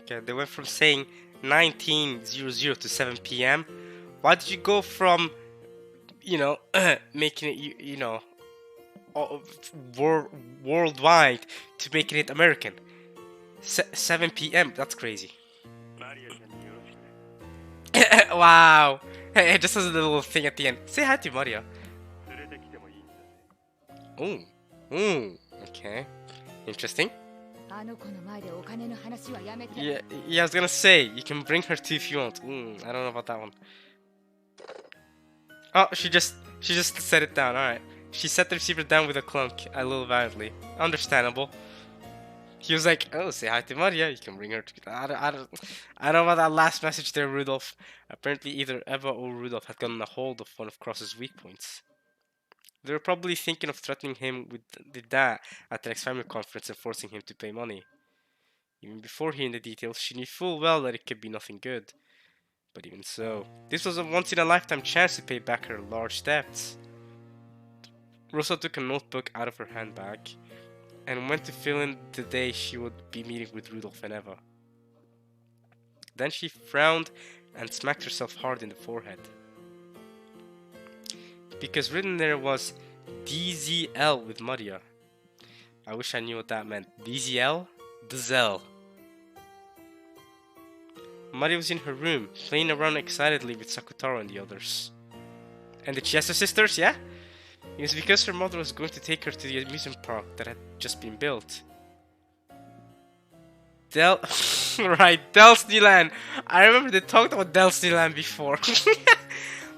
Okay, they went from saying 19:00 to 7 p.m. Why did you go from, you know, making it, you know, worldwide to making it American? 7 p.m. That's crazy. マリアちゃんによろしくね。 Wow. It just has a little thing at the end. Say hi to Maria. 連れてきてもいいんだぜ。 Oh. Okay. Interesting. あの子の前でお金の話はやめて。 Yeah, I was gonna say, you can bring her too if you want. I don't know about that one. Oh, she just set it down. Alright. She set the receiver down with a clunk a little violently. Understandable. He was like, oh, say hi to Maria. You can bring her to... I don't know about that last message there, Rudolph. Apparently either Eva or Rudolph had gotten a hold of one of Cross's weak points. They were probably thinking of threatening him with that at the next family conference and forcing him to pay money. Even before hearing the details, she knew full well that it could be nothing good. But even so, this was a once-in-a-lifetime chance to pay back her large debts. Rosa took a notebook out of her handbag and went to fill in the day she would be meeting with Rudolph and Eva. Then she frowned and smacked herself hard in the forehead. Because written there was DZL with Maria. I wish I knew what that meant. DZL? Dzel. Maria was in her room, playing around excitedly with Sakutaro and the others. And the Chiesa sisters, yeah? It was because her mother was going to take her to the amusement park that had just been built. Right, Disneyland. I remember they talked about Disneyland before.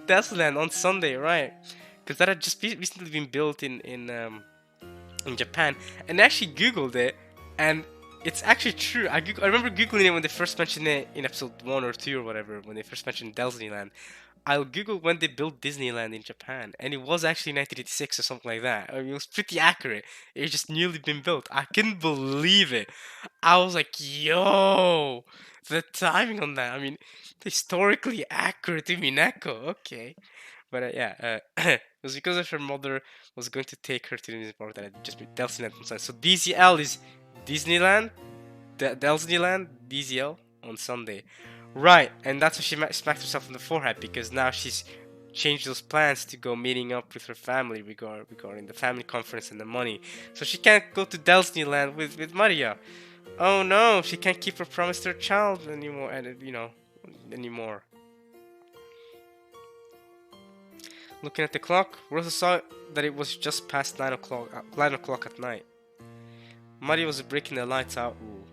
Disneyland on Sunday, right? Because that had just recently been built in Japan. And I actually googled it, and it's actually true. I remember googling it when they first mentioned it in episode 1 or 2 or whatever, when they first mentioned Disneyland. I'll Google when they built Disneyland in Japan, and it was actually 1986 or something like that. I mean, it was pretty accurate. It had just newly been built. I couldn't believe it. I was like, yo, the timing on that. I mean, historically accurate Umineko. Okay. But yeah, it was because of her mother was going to take her to the amusement park that had just been Disneyland on Sunday. So DZL is Disneyland, Disneyland, DZL on Sunday. Right, and that's why she smacked herself on the forehead, because now she's changed those plans to go meeting up with her family regarding the family conference and the money. So she can't go to Disneyland with Maria. Oh no, she can't keep her promise to her child anymore, and anymore. Looking at the clock, Rosa saw that it was just past 9 o'clock at night. Maria was breaking the lights out. Ooh.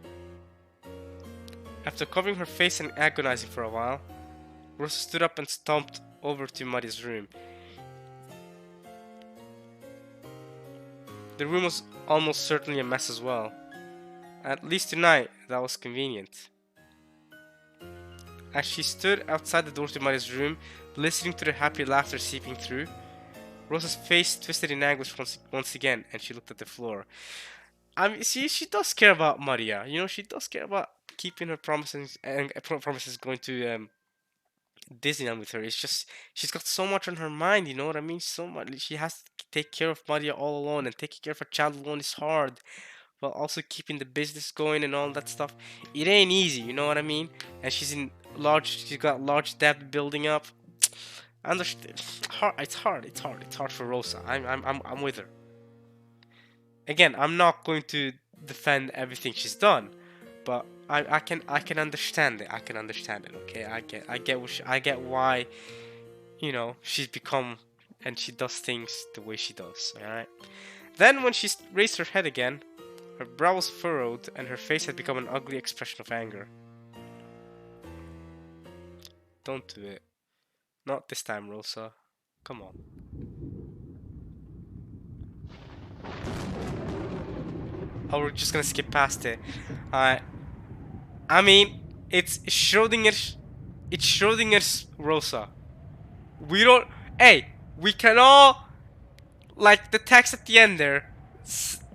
After covering her face and agonizing for a while, Rosa stood up and stomped over to Maria's room. The room was almost certainly a mess as well. At least tonight, that was convenient. As she stood outside the door to Maria's room, listening to the happy laughter seeping through, Rosa's face twisted in anguish once again, and she looked at the floor. I mean, she does care about Maria. You know, she does care about keeping her promises and promises going to Disneyland with her. It's just she's got so much on her mind. You know what I mean? So much. She has to take care of Maria all alone, and taking care of her child alone is hard. While also keeping the business going and all that stuff, it ain't easy. You know what I mean? And she's got large debt building up. I understand. It's hard for Rosa. I'm with her. Again, I'm not going to defend everything she's done, but I can understand it. I can understand it. Okay, I get why, she's become and she does things the way she does. All right. Then when she raised her head again, her brow was furrowed and her face had become an ugly expression of anger. Don't do it. Not this time, Rosa. Come on. Oh, we're just gonna skip past it. I mean, it's Schrodinger's Rosa. We don't. Hey, we can all, like the text at the end there,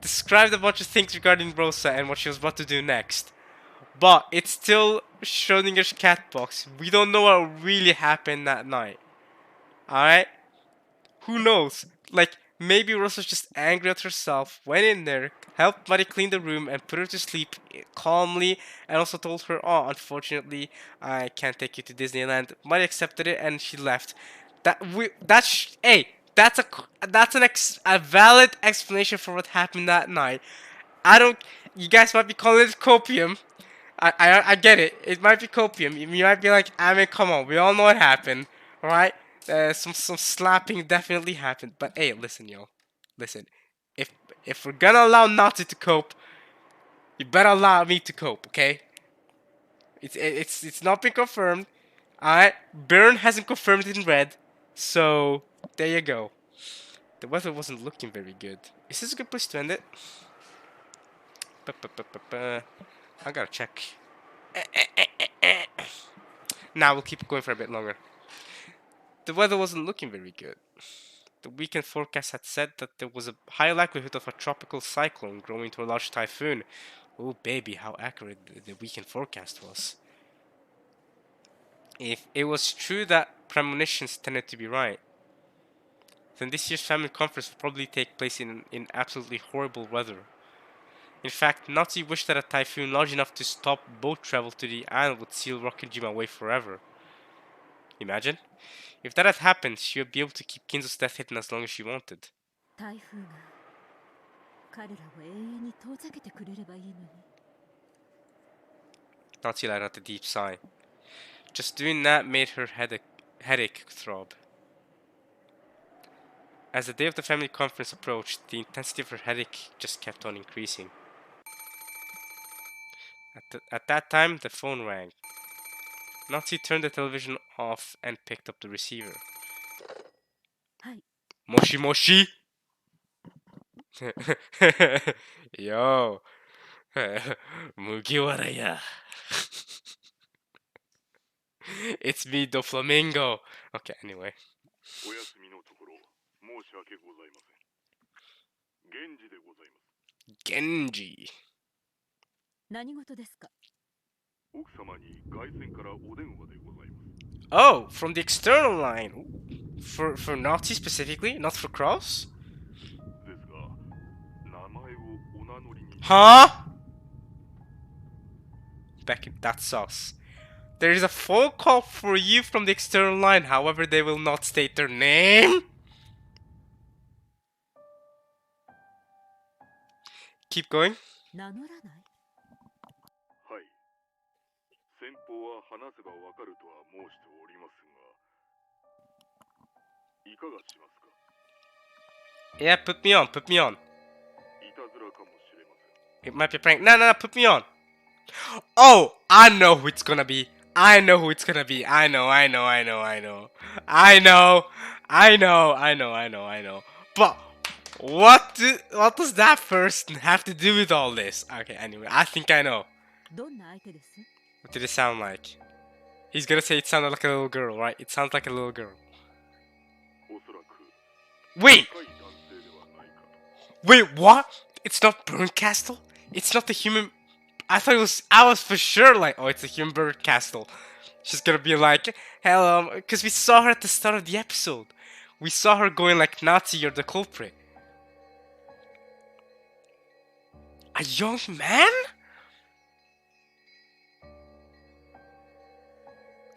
described a bunch of things regarding Rosa and what she was about to do next. But it's still Schrodinger's cat box. We don't know what really happened that night. Alright? Who knows? Like, maybe Rosa's just angry at herself, went in there, helped Marie clean the room, and put her to sleep calmly, and also told her, oh, unfortunately, I can't take you to Disneyland. Marie accepted it, and she left. That's a valid explanation for what happened that night. You guys might be calling it copium. I get it. It might be copium. You might be like, I mean, come on. We all know what happened, alright? Some slapping definitely happened. But hey, listen, yo. Listen. If we're gonna allow Nazi to cope, you better allow me to cope, okay? It's not been confirmed. Alright? Byrne hasn't confirmed it in red. So, there you go. The weather wasn't looking very good. Is this a good place to end it? I gotta check. Nah, we'll keep going for a bit longer. The weather wasn't looking very good. The weekend forecast had said that there was a high likelihood of a tropical cyclone growing into a large typhoon. Oh baby, how accurate the weekend forecast was. If it was true that premonitions tended to be right, then this year's family conference will probably take place in absolutely horrible weather. In fact, Nazi wished that a typhoon large enough to stop boat travel to the island would seal Rokujima away forever. Imagine? If that had happened, she would be able to keep Kinzo's death hidden as long as she wanted. 台風が彼らを永遠に遠ざけてくれればいいのに。 Nazi let out a deep sigh. Just doing that made her headache throb. As the day of the family conference approached, the intensity of her headache just kept on increasing. At that time, the phone rang. Nazi turned the television off and picked up the receiver. Hi. Moshi Moshi! Yo! Mugiwara ya! It's me, the flamingo! Okay, anyway. お休みのところ申し訳ございません。源氏でございます。 Genji. 何事ですか？ 奥様に外線からお電話でございます。 Oh, from the external line. For Nazi specifically, not for Cross? ですが、名前をお名乗りに。 Huh? Becky, that's sus. There is a phone call for you from the external line, however, they will not state their name. Keep going. 名乗らない？はい。先方は話せばわかるとは申しておりますが、いかがしますか？ Yeah, put me on, put me on. いたずらかもしれません。 It might be a prank. No, put me on. Oh, I know who it's gonna be. I know who it's gonna be. I know. But what does that person have to do with all this? Okay, anyway, I think I know. どんな相手です？ What did it sound like? He's gonna say it sounded like a little girl, right? It sounds like a little girl. おそらく Wait! 若い男性ではないかと。 Wait, what? It's not Burn Castle? It's not the human... I thought it was... I was for sure like, oh, it's a human Burn Castle. She's gonna be like, hello... Because we saw her at the start of the episode. We saw her going like, Nazi, you're the culprit. A young man?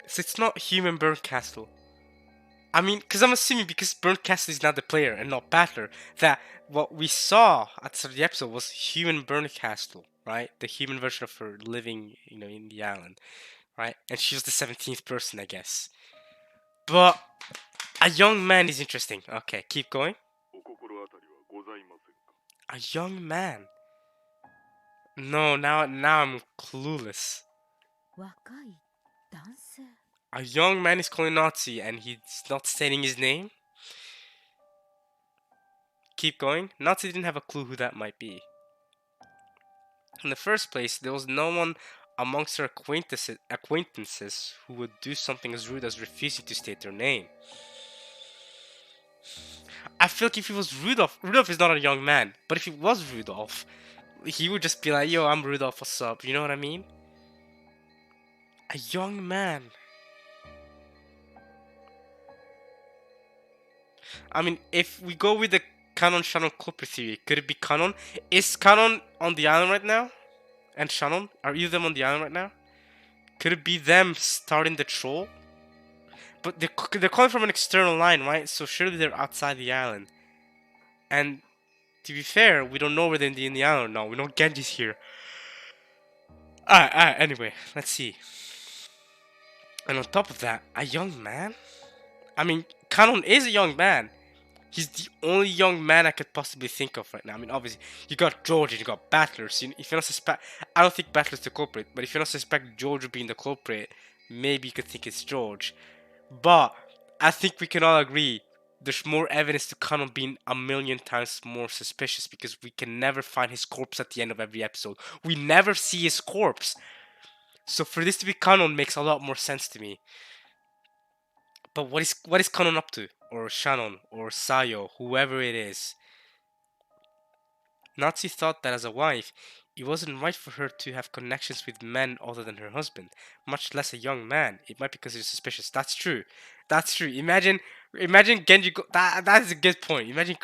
So it's not human Burn Castle. I mean, because I'm assuming because Burn Castle is not the player and not Battler, that what we saw at the start of the episode was human Burn Castle, right? The human version of her living, in the island, right? And she was the 17th person, I guess. But a young man is interesting. Okay, keep going. お心当たりはございませんか？ A young man. No, now I'm clueless. 若い男性？ A young man is calling Nazi and he's not stating his name. Keep going. Nazi didn't have a clue who that might be. In the first place, there was no one amongst her acquaintances who would do something as rude as refusing to state their name. I feel like if it was Rudolph is not a young man, but if it was Rudolph, he would just be like, yo, I'm Rudolph, what's up? You know what I mean? A young man. I mean, if we go with the Canon Shannon culprit theory, could it be Canon? Is Canon on the island right now? And Shannon? Are either of them on the island right now? Could it be them starting the troll? But they're calling from an external line, right? So surely they're outside the island. And to be fair, we don't know whether they're in the island or not. We know Genji's here. Alright, anyway, let's see. And on top of that, a young man? I mean, Canon is a young man. He's the only young man I could possibly think of right now. I mean, obviously, you got George and you got Battler. So if you don't suspect... I don't think Battler's the culprit. But if you don't suspect George being the culprit, maybe you could think it's George. But I think we can all agree there's more evidence to Canon being a million times more suspicious because we can never find his corpse at the end of every episode. We never see his corpse. So for this to be Canon makes a lot more sense to me. But what is Canon up to? Or Shannon, or Sayo, whoever it is. Nazi thought that as a wife, it wasn't right for her to have connections with men other than her husband, much less a young man. It might be considered suspicious. That's true. That's true. Imagine Imagine Genji go. That is a good point. Imagine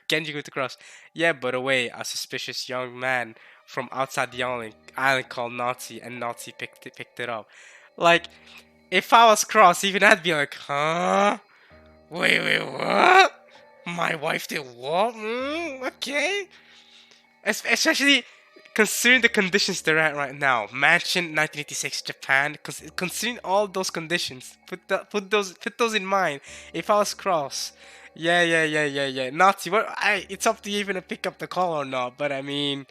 Genji going to cross. Yeah, by the way, a suspicious young man from outside the island called Nazi, and Nazi picked it up. Like, if I was cross, even I'd be like, huh? Wait, what? My wife did what? Okay. Especially considering the conditions they're at right now. Mansion, 1986, Japan. Considering all those conditions, put those in mind. If I was cross, yeah. Nazi, what? It's up to you even to pick up the call or not. But I mean,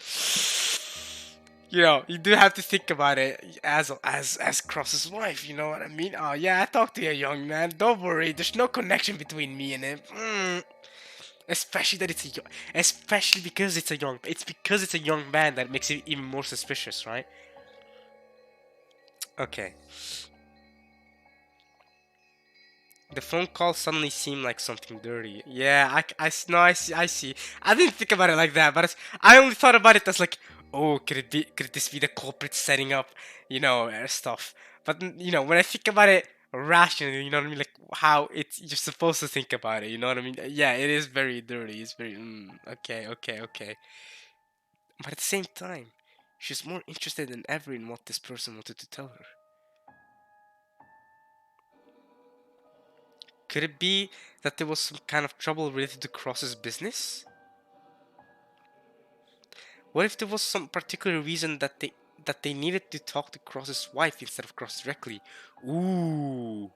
you know, you do have to think about it as Cross's wife. You know what I mean? Oh yeah, I talked to you, young man. Don't worry. There's no connection between me and him. Especially that especially because it's a young man that makes it even more suspicious, right? Okay. The phone call suddenly seemed like something dirty. Yeah, no, I see. I didn't think about it like that, but I only thought about it as like, oh, could this be the culprit setting up, stuff? But you know, when I think about it rationally, you know what I mean, like how you're supposed to think about it, you know what I mean? Yeah, it is very dirty. It's very okay. But at the same time, she's more interested than ever in what this person wanted to tell her. Could it be that there was some kind of trouble related to Cross's business? What if there was some particular reason that they needed to talk to Cross's wife instead of Cross directly? Ooh.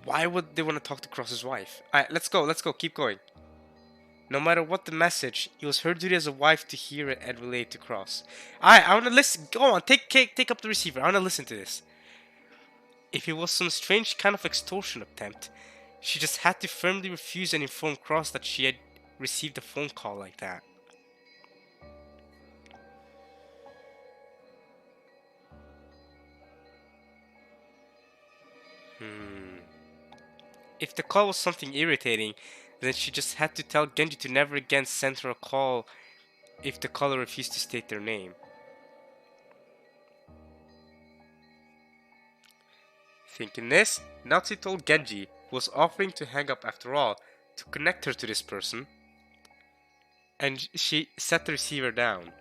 Why would they want to talk to Cross's wife? Alright, let's go, keep going. No matter what the message, it was her duty as a wife to hear it and relate to Cross. Alright, I wanna listen. Go on, take up the receiver. I wanna listen to this. If it was some strange kind of extortion attempt, she just had to firmly refuse and inform Cross that she had received a phone call like that. If the call was something irritating, then she just had to tell Genji to never again send her a call if the caller refused to state their name. Thinking this, Natsu told Genji, who was offering to hang up after all, to connect her to this person, and she set the receiver down.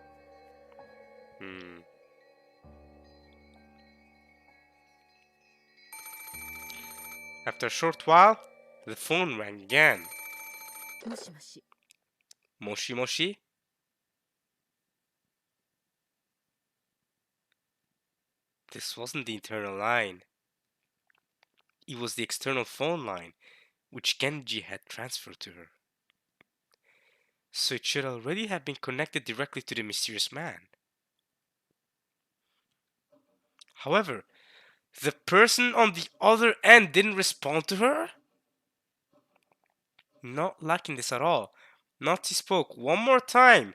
After a short while, the phone rang again. Moshi moshi? This wasn't the internal line. It was the external phone line, which Genji had transferred to her. So it should already have been connected directly to the mysterious man. However, the person on the other end didn't respond to her? Not liking this at all, Natsu spoke one more time,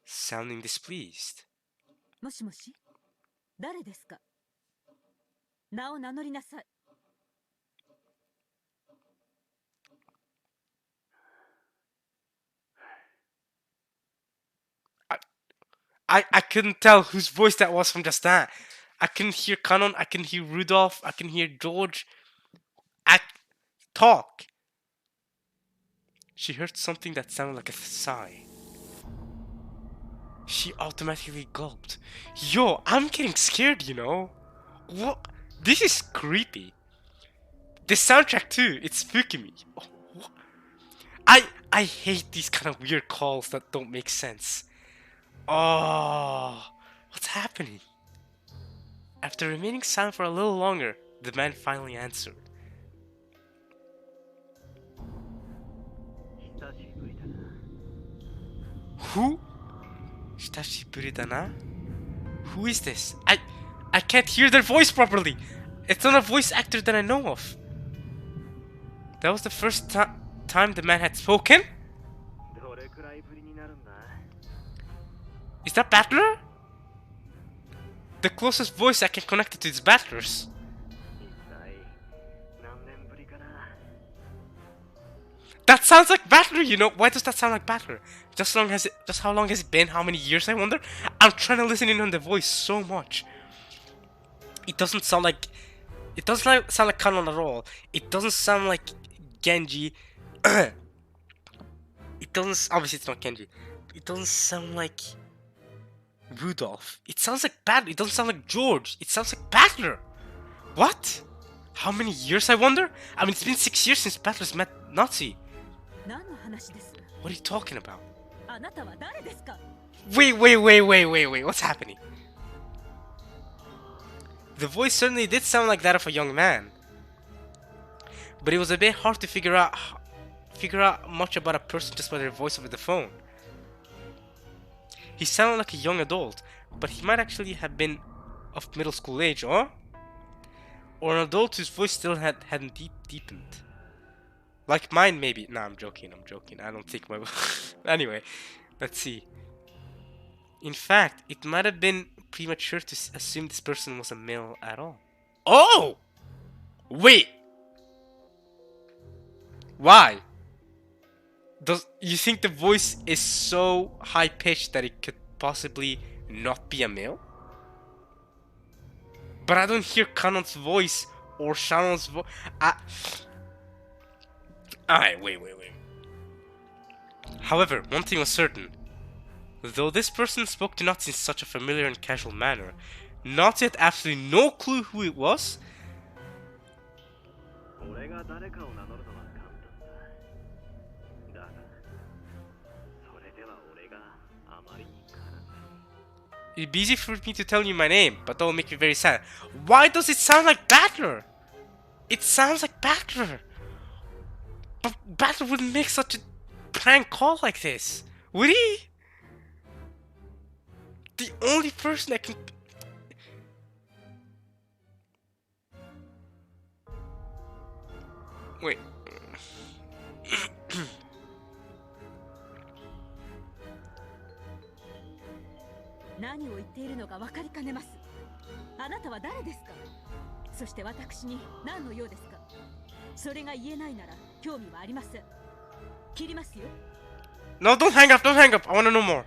sounding displeased. もしもし、誰ですか？名を名乗りなさい。I couldn't tell whose voice that was from just that. I couldn't hear Kanon, I couldn't hear Rudolph, I couldn't hear George. Talk. She heard something that sounded like a sigh. She automatically gulped. Yo, I'm getting scared, you know? What? This is creepy. The soundtrack too, it's spooking me. Oh, what? I hate these kind of weird calls that don't make sense. Oh, what's happening? After remaining silent for a little longer, the man finally answered. Who? Hitashiburi-dana? Who is this? I can't hear their voice properly. It's not a voice actor that I know of. That was the first time the man had spoken? Is that Battler? The closest voice I can connect it to is Battler's. That sounds like Battler, you know? Why does that sound like Battler? Just how long has it been? How many years, I wonder? I'm trying to listen in on the voice so much. It doesn't sound like It doesn't sound like Kanon at all. It doesn't sound like Genji. It doesn't. Obviously, it's not Genji. It doesn't sound like Rudolph. It sounds like Battler. It doesn't sound like George. It sounds like Battler. What? How many years, I wonder? I mean, it's been 6 years since Battler's met Nazi. 何の話です？ What are you talking about? あなたは誰ですか？ Wait. What's happening? The voice certainly did sound like that of a young man. But it was a bit hard to figure out much about a person just by their voice over the phone. He sounded like a young adult, but he might actually have been of middle school age, or an adult whose voice still hadn't deepened. Like mine, maybe. Nah, I'm joking. I don't think my... Anyway, let's see. In fact, it might have been premature to assume this person was a male at all. Oh! Wait! Why? Does you think the voice is so high-pitched that it could possibly not be a male? But I don't hear Kanon's voice or Shannon's voice. Alright, wait. However, one thing was certain. Though this person spoke to Nazi in such a familiar and casual manner, Nazi had absolutely no clue who it was. It'd be easy for me to tell you my name, but that will make me very sad. Why does it sound like Battler? It sounds like Battler. But Battler wouldn't make such a prank call like this, would he? The only person that can... Wait. 何を言っているのか分かりかねます。あなたは誰ですか？そして私に何の用ですか？それが言えないなら興味はありません。切りますよ。No, don't hang up. I wanna know more.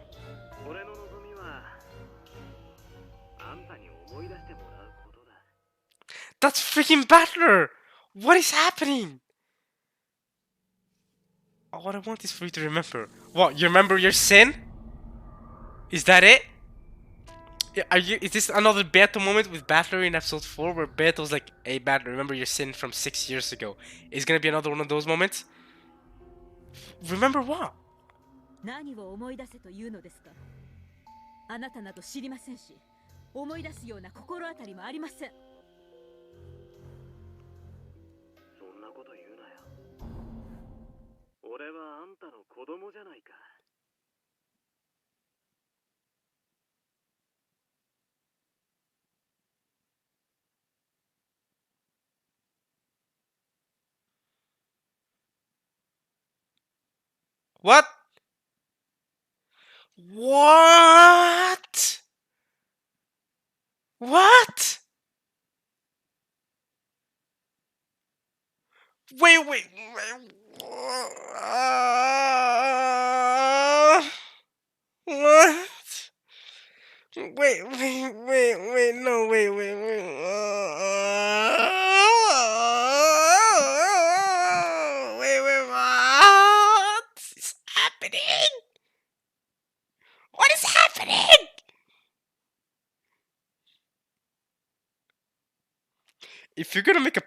That's freaking Battler! What is happening? All I want is for you to remember. What, you remember your sin? Is that it? Is this another Beto moment with Battler in episode 4 where Beto's like, hey Battler, remember your sin from 6 years ago? Is gonna be another one of those moments? Remember what? 何を思い出せというのですか？あなたなど知りませんし、思い出すような心当たりもありません。そんなこと言うなよ。俺はあんたの子供じゃないか。What? What? What? Wait. What? Wait. No, wait. Wait. What is happening? What is happening? If you're gonna make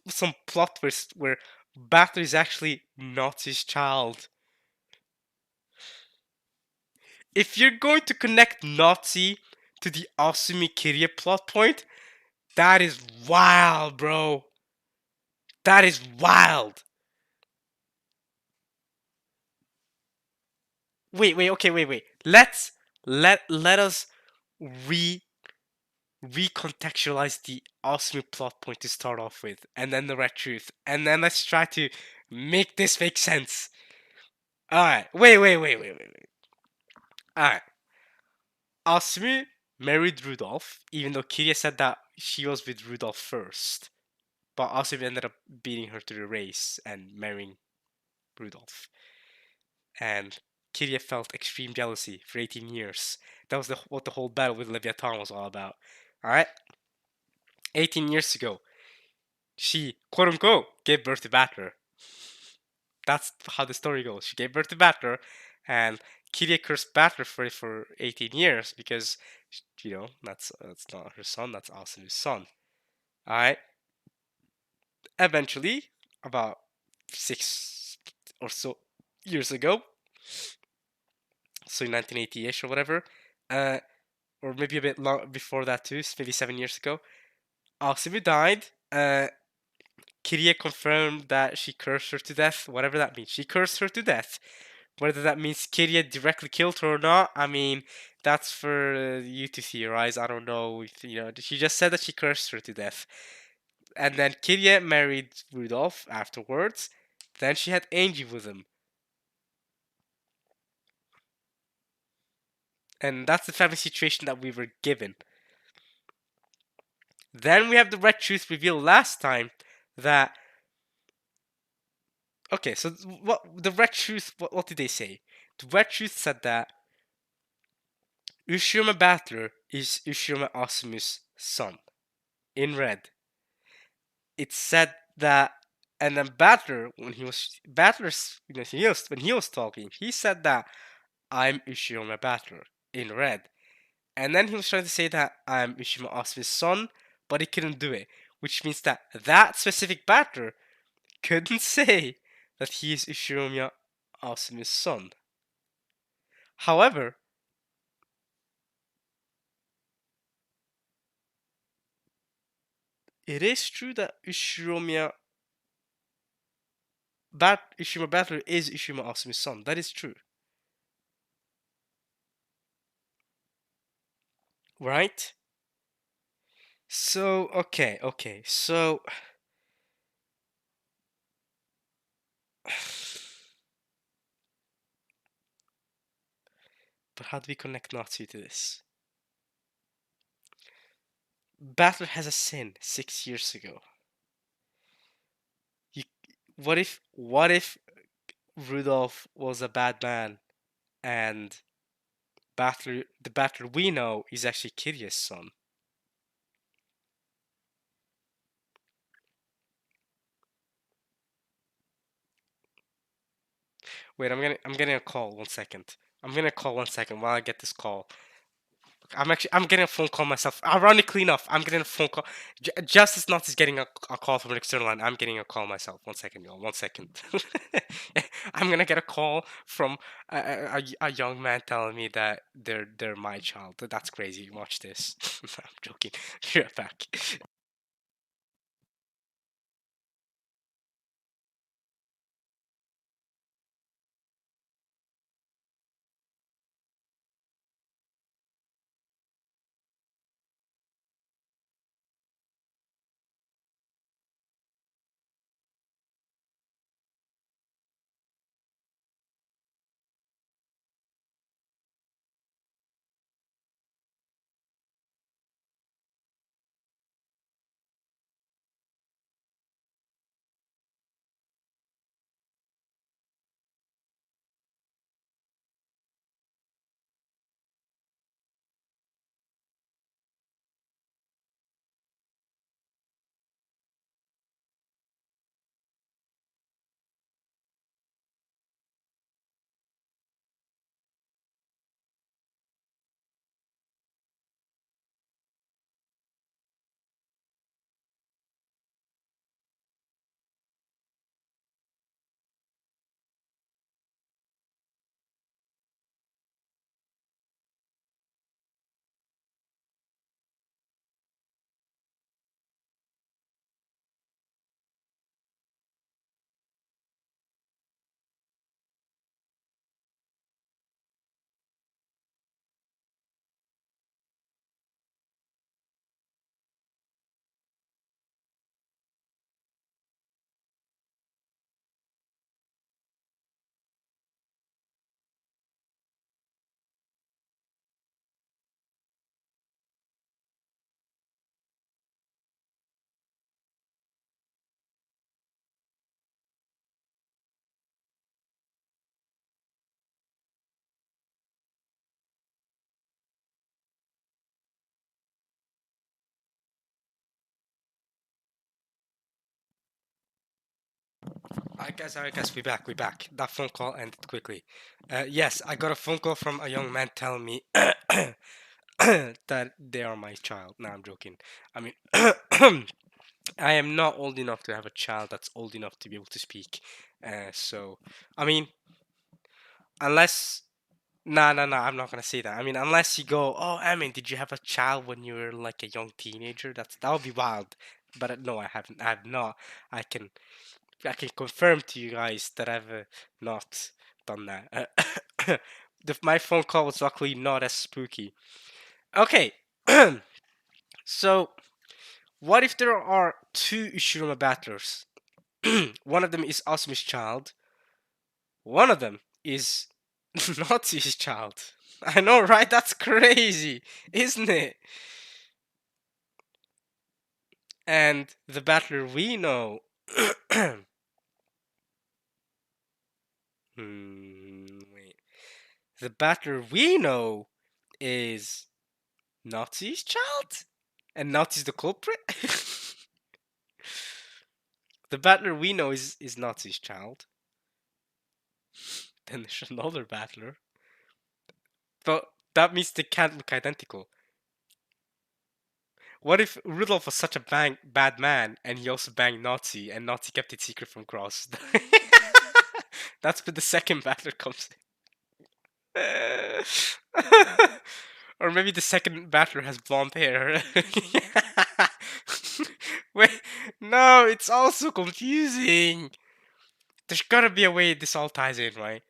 some plot twist where Battler is actually not his child, if you're going to connect Nazi to the Asumi Kiria plot point, that is wild, bro. That is wild. Wait. Let us recontextualize the Asumi plot point to start off with, and then the Red Truth, and then let's try to make this make sense. Alright, wait. Alright. Asumi married Rudolph, even though Kiria said that she was with Rudolph first. But Asumi ended up beating her to the race and marrying Rudolph. And Kiria felt extreme jealousy for 18 years. That was what the whole battle with Leviathan was all about. Alright? 18 years ago, She, quote unquote, gave birth to Battler. That's how the story goes. She gave birth to Battler, and Kiria cursed Battler for 18 years because, that's not her son, that's Asunu's son. Alright? Eventually, about 6 or so years ago, so 1980-ish or whatever, or maybe a bit long before that too, maybe 7 years ago, Asumu died. Kiria confirmed that she cursed her to death, whatever that means. She cursed her to death. Whether that means Kiria directly killed her or not, I mean, that's for you to theorize. I don't know. She just said that she cursed her to death. And then Kiria married Rudolph afterwards. Then she had Angie with him. And that's the family situation that we were given. Then we have the Red Truth revealed last time that. Okay, so what the Red Truth? What did they say? The Red Truth said that Ushiroma Battler is Ushiroma Asumu's son. In red. It said that, and then Battler, when he was Battler's, when he was talking, he said that I'm Ushiroma Battler in red, and then he was trying to say that I'm Ushiroma Asumi's son, but he couldn't do it, which means that that specific Battler couldn't say that he is Ushiroma Asumi's son. However, it is true that Ushiroma Battler is Ushiroma Asumi's son. That is true. Right? So, okay. So, but how do we connect Nazi to this? Battler has a sin 6 years ago. You, what if Rudolph was a bad man and the Battler we know is actually Kiria's son? Wait, I'm getting a call. 1 second. I'm gonna call 1 second while I get this call. I'm getting a phone call myself. Ironically enough, I'm getting a phone call. Just as not is getting a call from an external line. I'm getting a call myself. 1 second, y'all. 1 second. I'm gonna get a call from a young man telling me that they're my child. That's crazy. Watch this. I'm joking. Be right back. Alright guys, we back. That phone call ended quickly. Yes, I got a phone call from a young man telling me that they are my child. No, I'm joking. I mean, I am not old enough to have a child that's old enough to be able to speak. So, I mean, unless no, I'm not gonna say that. I mean, unless you go, oh, I mean, did you have a child when you were like a young teenager? That would be wild. But no, I haven't. I have not. I can I can confirm to you guys that I've not done that. My phone call was luckily not as spooky. Okay, so what if there are two Ushiruma battlers? One of them is Asumi's child. One of them is Natsu's child. I know, right? That's crazy, isn't it? And the battler we know. Wait. The battler we know is Natsu's child? And Natsu's the culprit? The battler we know is Natsu's child. Then there's another battler. But that means they can't look identical. What if Rudolph was such a bad man and he also banged Nazi and Nazi kept it secret from Cross? That's where the second battler comes in. Or maybe the second battler has blonde hair. Wait, no, it's all so confusing. There's gotta be a way this all ties in, right?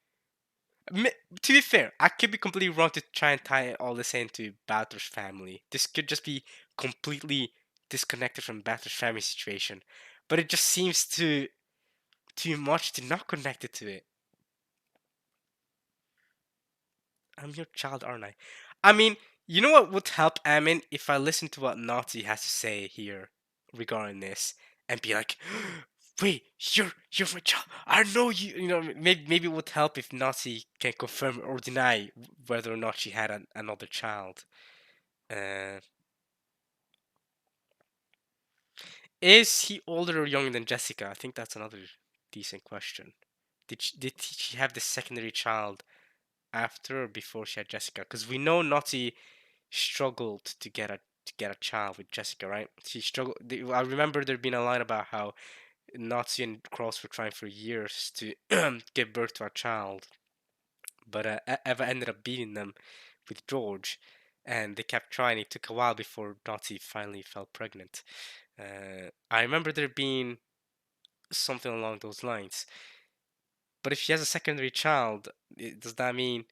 To be fair, I could be completely wrong to try and tie all this into Battler's family. This could just be completely disconnected from Battler's family situation. But it just seems too much to not connect it to it. I'm your child, aren't I? I mean, you know what would help Amin if I listen to what Nazi has to say here regarding this and be like, wait, you're my child. I know you. You know, maybe it would help if Nazi can confirm or deny whether or not she had another child. Is he older or younger than Jessica? I think that's another decent question. Did she have the secondary child after or before she had Jessica? Because we know Nazi struggled to get a child with Jessica, right? She struggled. I remember there being a line about how Nazi and Cross were trying for years to give birth to a child, but Eva ended up beating them with George, and they kept trying. It took a while before Nazi finally fell pregnant. I remember there being something along those lines. But if she has a secondary child, does that mean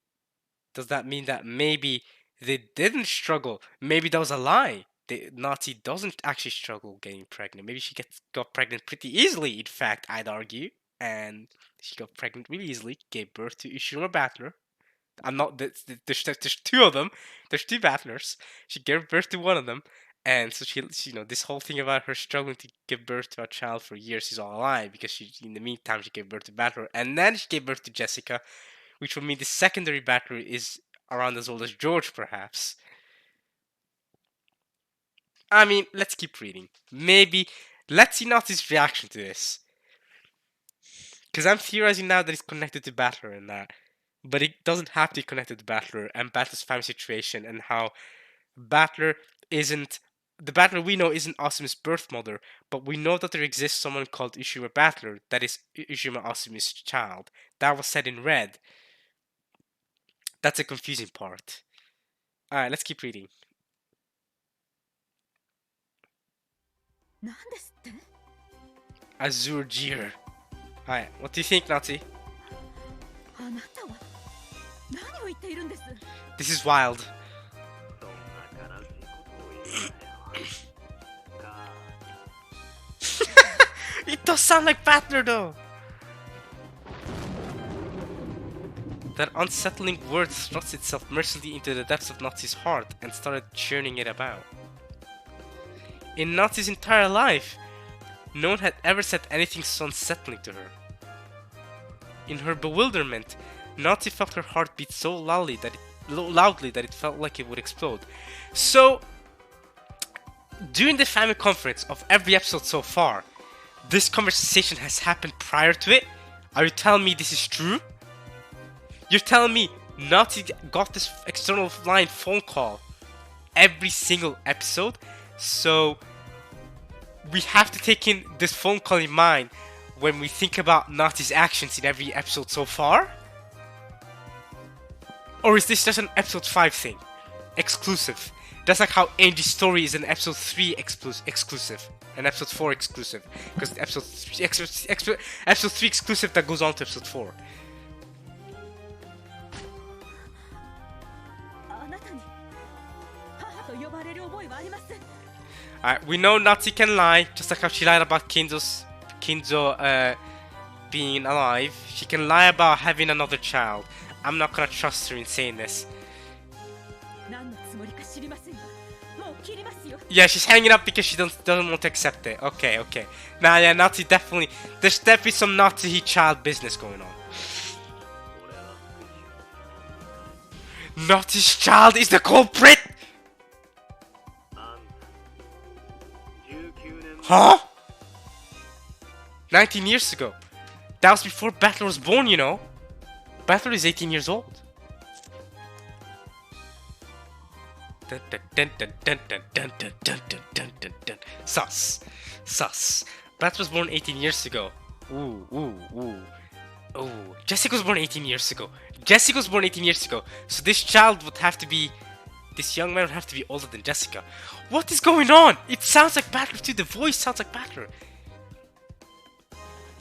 that maybe they didn't struggle? Maybe that was a lie. The Nazi doesn't actually struggle getting pregnant. Maybe she got pregnant pretty easily. In fact, I'd argue, and she got pregnant really easily. Gave birth to Ishiruma Battler. I'm not. There's two of them. There's two battlers. She gave birth to one of them, and so she this whole thing about her struggling to give birth to a child for years is all a lie because in the meantime she gave birth to Battler, and then she gave birth to Jessica, which would mean the secondary battler is around as old as George, perhaps. I mean, let's keep reading. Maybe let's see Nazi's reaction to this, because I'm theorizing now that it's connected to Battler and that. But it doesn't have to be connected to Battler and Battler's family situation and how Battler isn't. The Battler we know isn't Asumi's birth mother, but we know that there exists someone called Ishima Battler that is Ishima Asumi's child. That was said in red. That's a confusing part. Alright, let's keep reading. Azure Jeer. Alright, what do you think, Nazi? This is wild. It does sound like Battler though. That unsettling word thrust itself mercilessly into the depths of Nazi's heart and started churning it about. In Nazi's entire life, no one had ever said anything so unsettling to her. In her bewilderment, Nazi felt her heart beat so loudly that it felt like it would explode. So, during the family conference of every episode so far, this conversation has happened prior to it? Are you telling me this is true? You're telling me Nazi got this external line phone call every single episode? So we have to take in this phone call in mind when we think about Nazi's actions in every episode so far? Or is this just an episode 5 thing? Exclusive. That's like how Angie's story is an episode 3 exclusive. An episode 4 exclusive. Because episode 3 exclusive that goes on to episode 4. あなたに母と呼ばれる覚えはありません。 Alright, we know Nazi can lie, just like how she lied about Kinzo being alive. She can lie about having another child. I'm not gonna trust her in saying this. 何のつもりか知りませんが、もう切りますよ。 Yeah, she's hanging up because she doesn't want to accept it. Okay, okay. Nah, yeah, Nazi definitely. There's definitely some Nazi child business going on. Nazi's child is the culprit! Huh? 19 years ago. That was before Battler was born, you know. Battler is 18 years old. Sus. Sus. Battler was born 18 years ago. Ooh, ooh, ooh. Oh, Jessica was born 18 years ago. Jessica was born 18 years ago. So this child would have to be... This young man would have to be older than Jessica. What is going on? It sounds like Battler too. The voice sounds like Battler.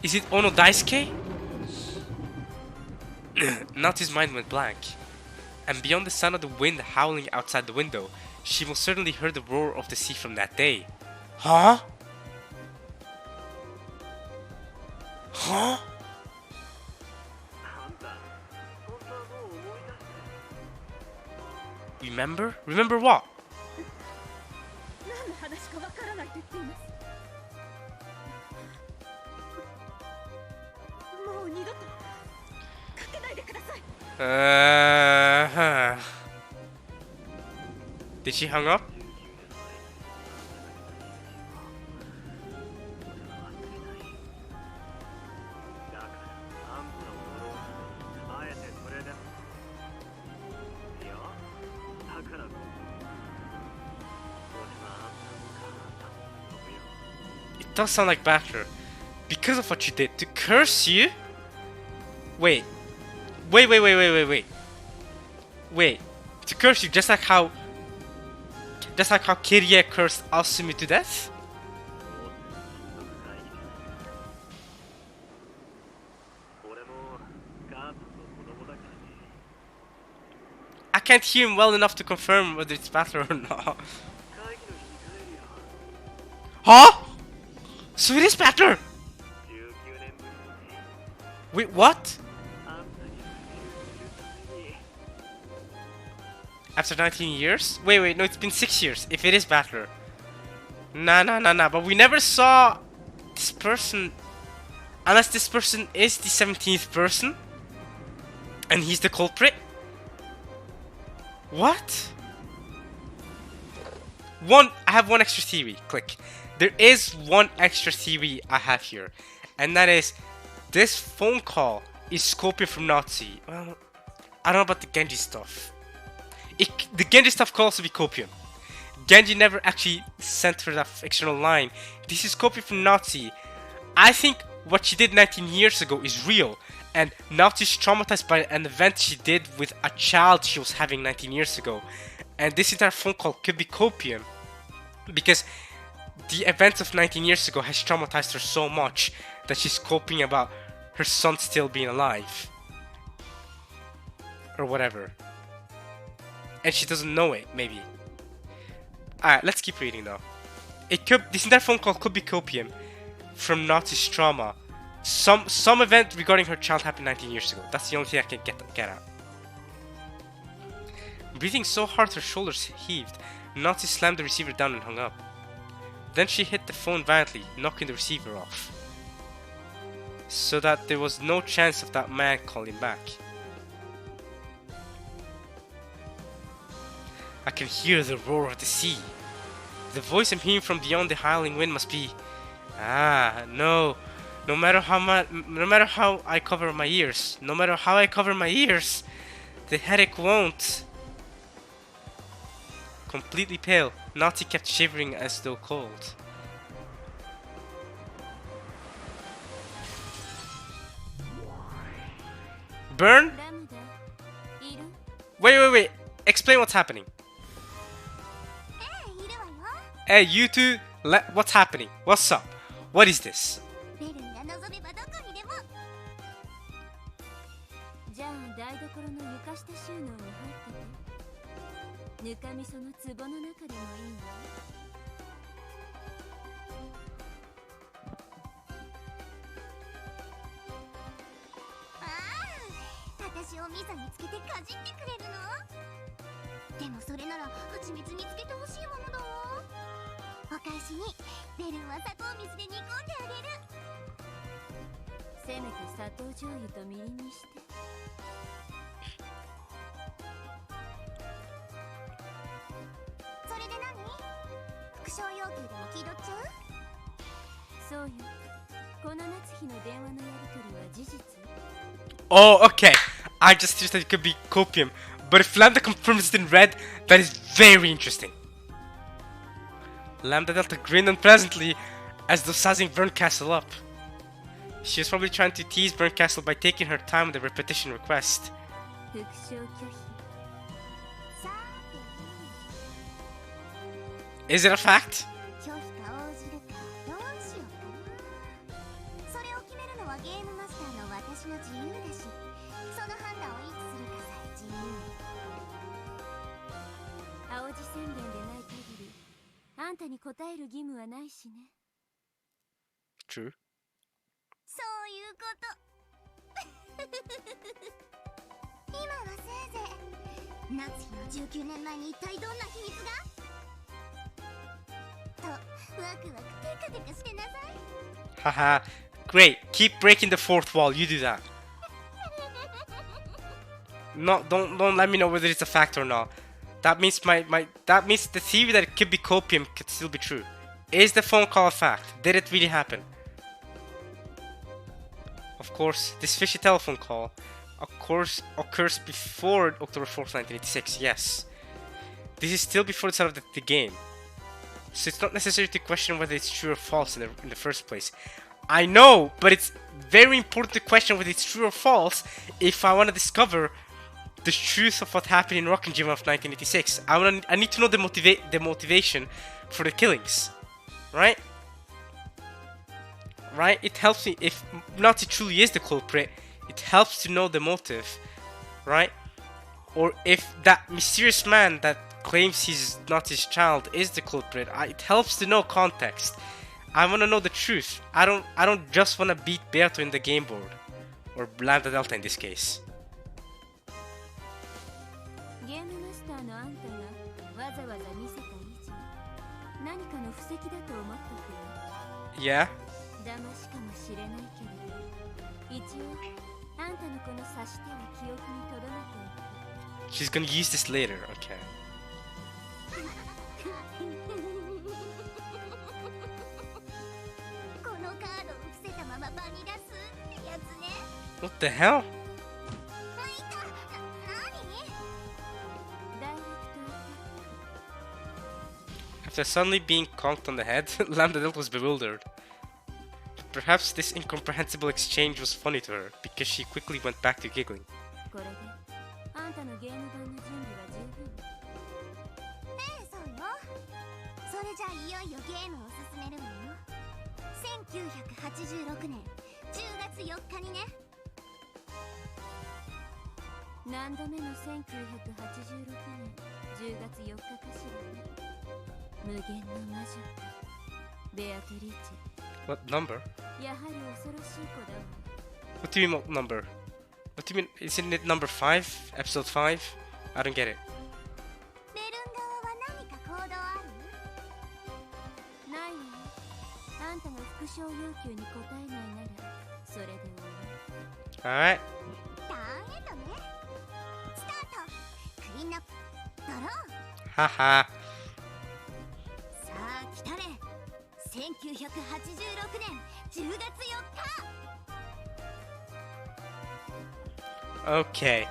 Is it Ono Daisuke? Natsu's mind went blank. And beyond the sound of the wind howling outside the window, she most certainly heard the roar of the sea from that day. Huh? Huh? Remember? Remember what? 何の話かわからないと言っています。もう二度とかけないでください。Did she hang up? It does sound like Battler. Because of what you did. To curse you? Wait. Wait. To curse you just like how Kirie cursed Asumi to death? I can't hear him well enough to confirm whether it's Battler or not. Huh? So it is Battler! Wait, what? After 19 years? Wait, no, it's been 6 years, if it is Battler. Nah, but we never saw this person. Unless this person is the 17th person? And he's the culprit? What? I have one extra theory, click. There is one extra theory I have here. And that is, this phone call is Scorpion from Nazi. Well, I don't know about the Genji stuff. The Genji stuff could also be Copium. Genji never actually sent her that external line. This is Copium from Nazi. I think what she did 19 years ago is real. And Nazi's traumatized by an event she did with a child she was having 19 years ago. And this entire phone call could be Copium. Because the events of 19 years ago has traumatized her so much that she's coping about her son still being alive. Or whatever. And she doesn't know it, maybe. Alright, let's keep reading though. This entire phone call could be Copium from Nazi's trauma. Some event regarding her child happened 19 years ago. That's the only thing I can get at. Breathing so hard her shoulders heaved, Nazi slammed the receiver down and hung up. Then she hit the phone violently, knocking the receiver off. So that there was no chance of that man calling back. I can hear the roar of the sea. The voice I'm hearing from beyond the howling wind must be Ah, no. No matter how I cover my ears, no matter how I cover my ears, the headache won't. Completely pale, Naughty kept shivering as though cold. Burn? ラムダいる？ Wait. Explain what's happening. いるわよ。 Hey, you two, what's happening? What's up? What is this? ベルンが望めばどこにでも。じゃあ台所の床下収納に入ってて。ぬかみその壺の中でもいいわ。私を味噌につけてかじってくれるの？でもそれなら蜂蜜につけてほしいものだわ。お返しにベルンは砂糖水で煮込んであげる。せめて砂糖醤油とみりんにして。それで何？副賞要求でも気取っちゃう？そうよ。この夏日の電話のやり取りは事実。 Oh, okay. I just thought it could be copium. But if Lambda confirms it in red, that is very interesting. Lambda Delta grinned unpleasantly as though sizing Burncastle up. She was probably trying to tease Burncastle by taking her time with the repetition request. 副賞拒否。さて、 Is it a fact? 拒否か応じるかどうしようかな。それを決めるのはゲームマスターの私の自由だし、その判断をいつするかさえ自由。青字宣言でない限り、あんたに答える義務はないしね。 True. そういうこと。今はせいぜい夏日の19年前に一体どんな秘密がとワクワクテカテカしてなさい。 Haha. Great. Keep breaking the fourth wall. You do that. No, don't let me know whether it's a fact or not. That means that means the theory that it could be copium could still be true. Is the phone call a fact? Did it really happen? Of course, this fishy telephone call, of course, occurs before October 4th, 1986. Yes. This is still before the start of the game. So it's not necessary to question whether it's true or false in the first place. I know, but it's very important to question whether it's true or false if I want to discover the truth of what happened in Rock and Gym of 1986. I need to know the motivation for the killings, right? Right? It helps me if Nazi truly is the culprit. It helps to know the motive, right? Or if that mysterious man that claims he's not his child is the culprit, it helps to know context. I want to know the truth. I don't just want to beat Beato in the game board, or Lambda Delta in this case. ゲームマスターのあんたがわざわざ見せた以上、何かの布石だと思っとくよ。 Yeah? 騙しかもしれないけれど、一応あんたのこの指し手は記憶に留めておく。 She's gonna use this later, okay. このカードを伏せたまま場に出すってやつね。 What the hell? ダイレクトアタック。 After suddenly being conked on the head, Lambda Delta was bewildered. Perhaps this incomprehensible exchange was funny to her, because she quickly went back to giggling. これであんたのゲーム版の準備は十分。ええ、そうよ。それじゃあいよいよゲームを進めるわよ。1986年10月4日にね。何度目の1986年10月4日かしらね。無限の魔女ベアトリーチェ。 What number? やはり恐ろしい子だわ。 What do you mean, what number? What do you mean? Isn't it number 5? Episode 5? I don't get it. ベルン側は何か行動ある？ないわよ。あんたが副賞要求に答えないならそれで終わ Alright. ターンエンドね。スタート。クリーンアップドロー。 Haha. さあ来たれ。1986年10月4日。 Okay,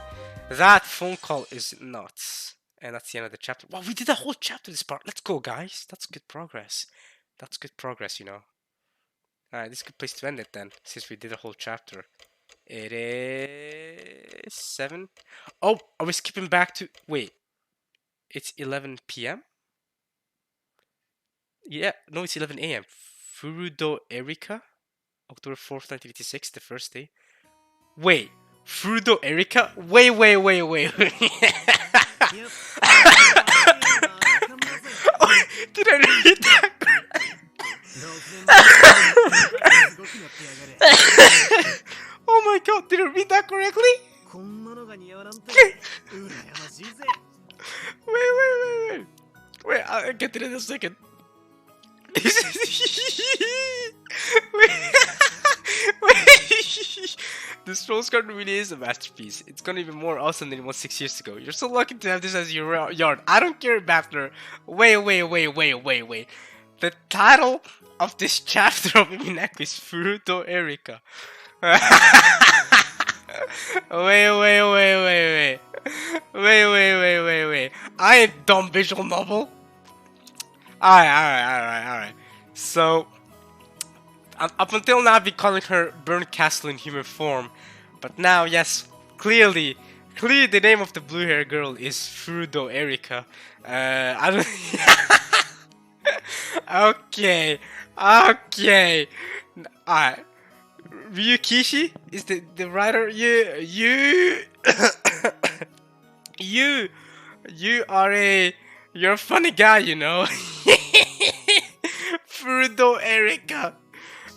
that phone call is nuts. And that's the end of the chapter. Wow, we did the whole chapter this part. Let's go, guys. That's good progress. That's good progress, you know. Alright, this is a good place to end it then, since we did a whole chapter. It is 7. Oh, are we skipping back to... Wait. It's 11 p.m.? Yeah, no, it's 11 a.m. Furudo Erika? October 4th, 1986, the first day. Wait. Furudo Erika? Wait. Did I read that? Oh my god, did I read that correctly? Wait, I'll get to it in a second. This rose garden really is a masterpiece. It's gonna be more awesome than it was 6 years ago. You're so lucky to have this as your yard. I don't care, Battler. Wait. The title of this chapter of Umineko is Furuto Erika. Wait. I ain't dumb visual novel. Alright. So, up until now I've been calling her Burnt Castle in human form. But now, yes, clearly the name of the blue hair girl is Furudo Erika. I don't... Okay. Alright. Ryukishi is the writer. You you're a funny guy, you know. Furudo Erika.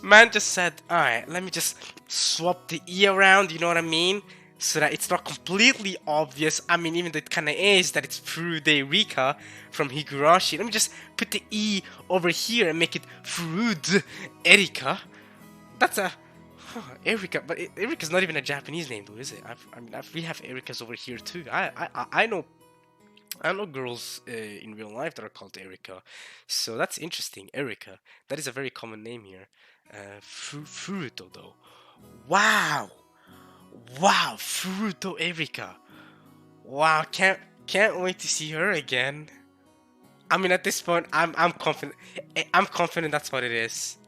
Man just said, alright, let me just swap the E around, you know what I mean? So that it's not completely obvious. I mean, even though it kinda is that it's Furudo Erika from Higurashi. Let me just put the E over here and make it Furudo Erika. That's a... Erika, but Erika's not even a Japanese name though, is it? We have Erikas over here too. I know girls in real life that are called Erika, so that's interesting. Erika, that is a very common name here. Furuto though, wow, Furuto Erika, wow, can't wait to see her again. I mean, at this point, I'm confident. I'm confident that's what it is.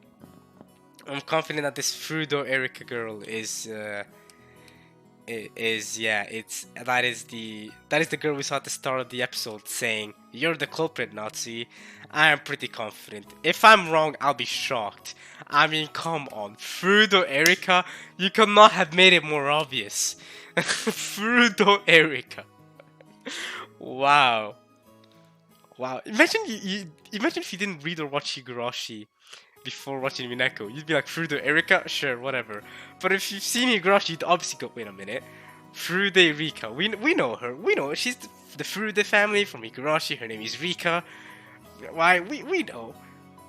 I'm confident that this Furudo Erika girl is that is the girl we saw at the start of the episode saying, "You're the culprit, Nazi." I am pretty confident. If I'm wrong, I'll be shocked. I mean, come on, Furudo Erika, you cannot have made it more obvious. Furudo Erika. Wow. Imagine imagine if you didn't read or watch Higurashi before watching Umineko. You'd be like, Furudo Erika? Sure, whatever. But if you've seen Higurashi, you'd obviously go, wait a minute. Furudo Rika. We know her. We know her. She's the Furudo family from Higurashi. Her name is Rika. Why? We know.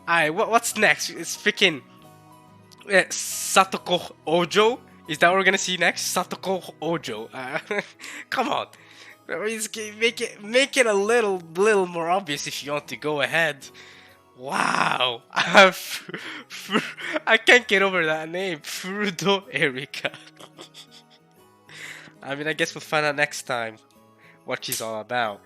Alright, what's next? It's freaking Satoko Ojo? Is that what we're gonna see next? Satoko Ojo. Come on. Make it a little more obvious if you want to go ahead. Wow, I can't get over that name, Furudo Erika. I mean, I guess we'll find out next time what she's all about.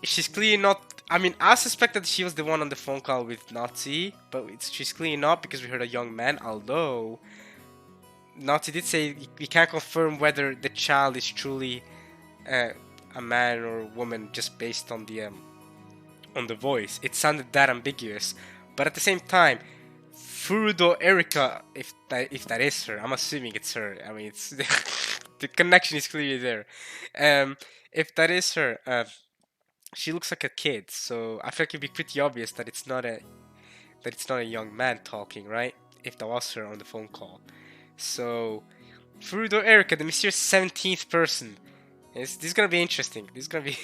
She's clearly not. I mean, I suspect that she was the one on the phone call with Nazi, but she's clearly not because we heard a young man. Although Nazi did say we can't confirm whether the child is truly a man or a woman just based on the voice. It sounded that ambiguous, but at the same time, Furudo Erika, if that is her, I'm assuming it's her. I mean, it's the connection is clearly there. If that is her, she looks like a kid, so I feel like it'd be pretty obvious that it's not a young man talking, right? If that was her on the phone call. So, Furudo Erika, the mysterious 17th person. This is gonna be interesting. This is gonna be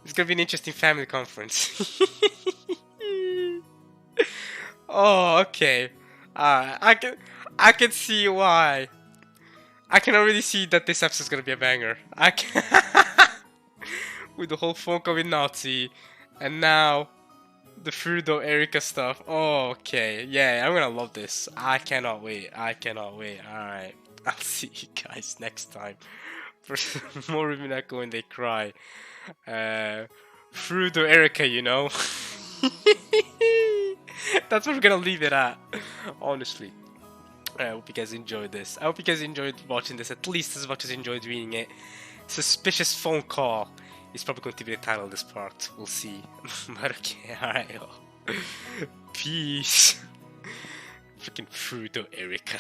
it's gonna be an interesting family conference. Oh, okay. I can see why. I can already see that this episode's gonna be a banger. With the whole phone call with Nazi, and now The Frudo Erica stuff. Oh, okay. Yeah, I'm gonna love this. I cannot wait. I cannot wait. Alright. I'll see you guys next time for some more Umineko when they cry. Frudo Erica, you know? That's what we're gonna leave it at. Honestly. I hope you guys enjoyed this. I hope you guys enjoyed watching this at least as much as I enjoyed reading it. Suspicious phone call is probably going to be the title of this part. We'll see. But okay, alright. Peace. Freaking Frudo Erica.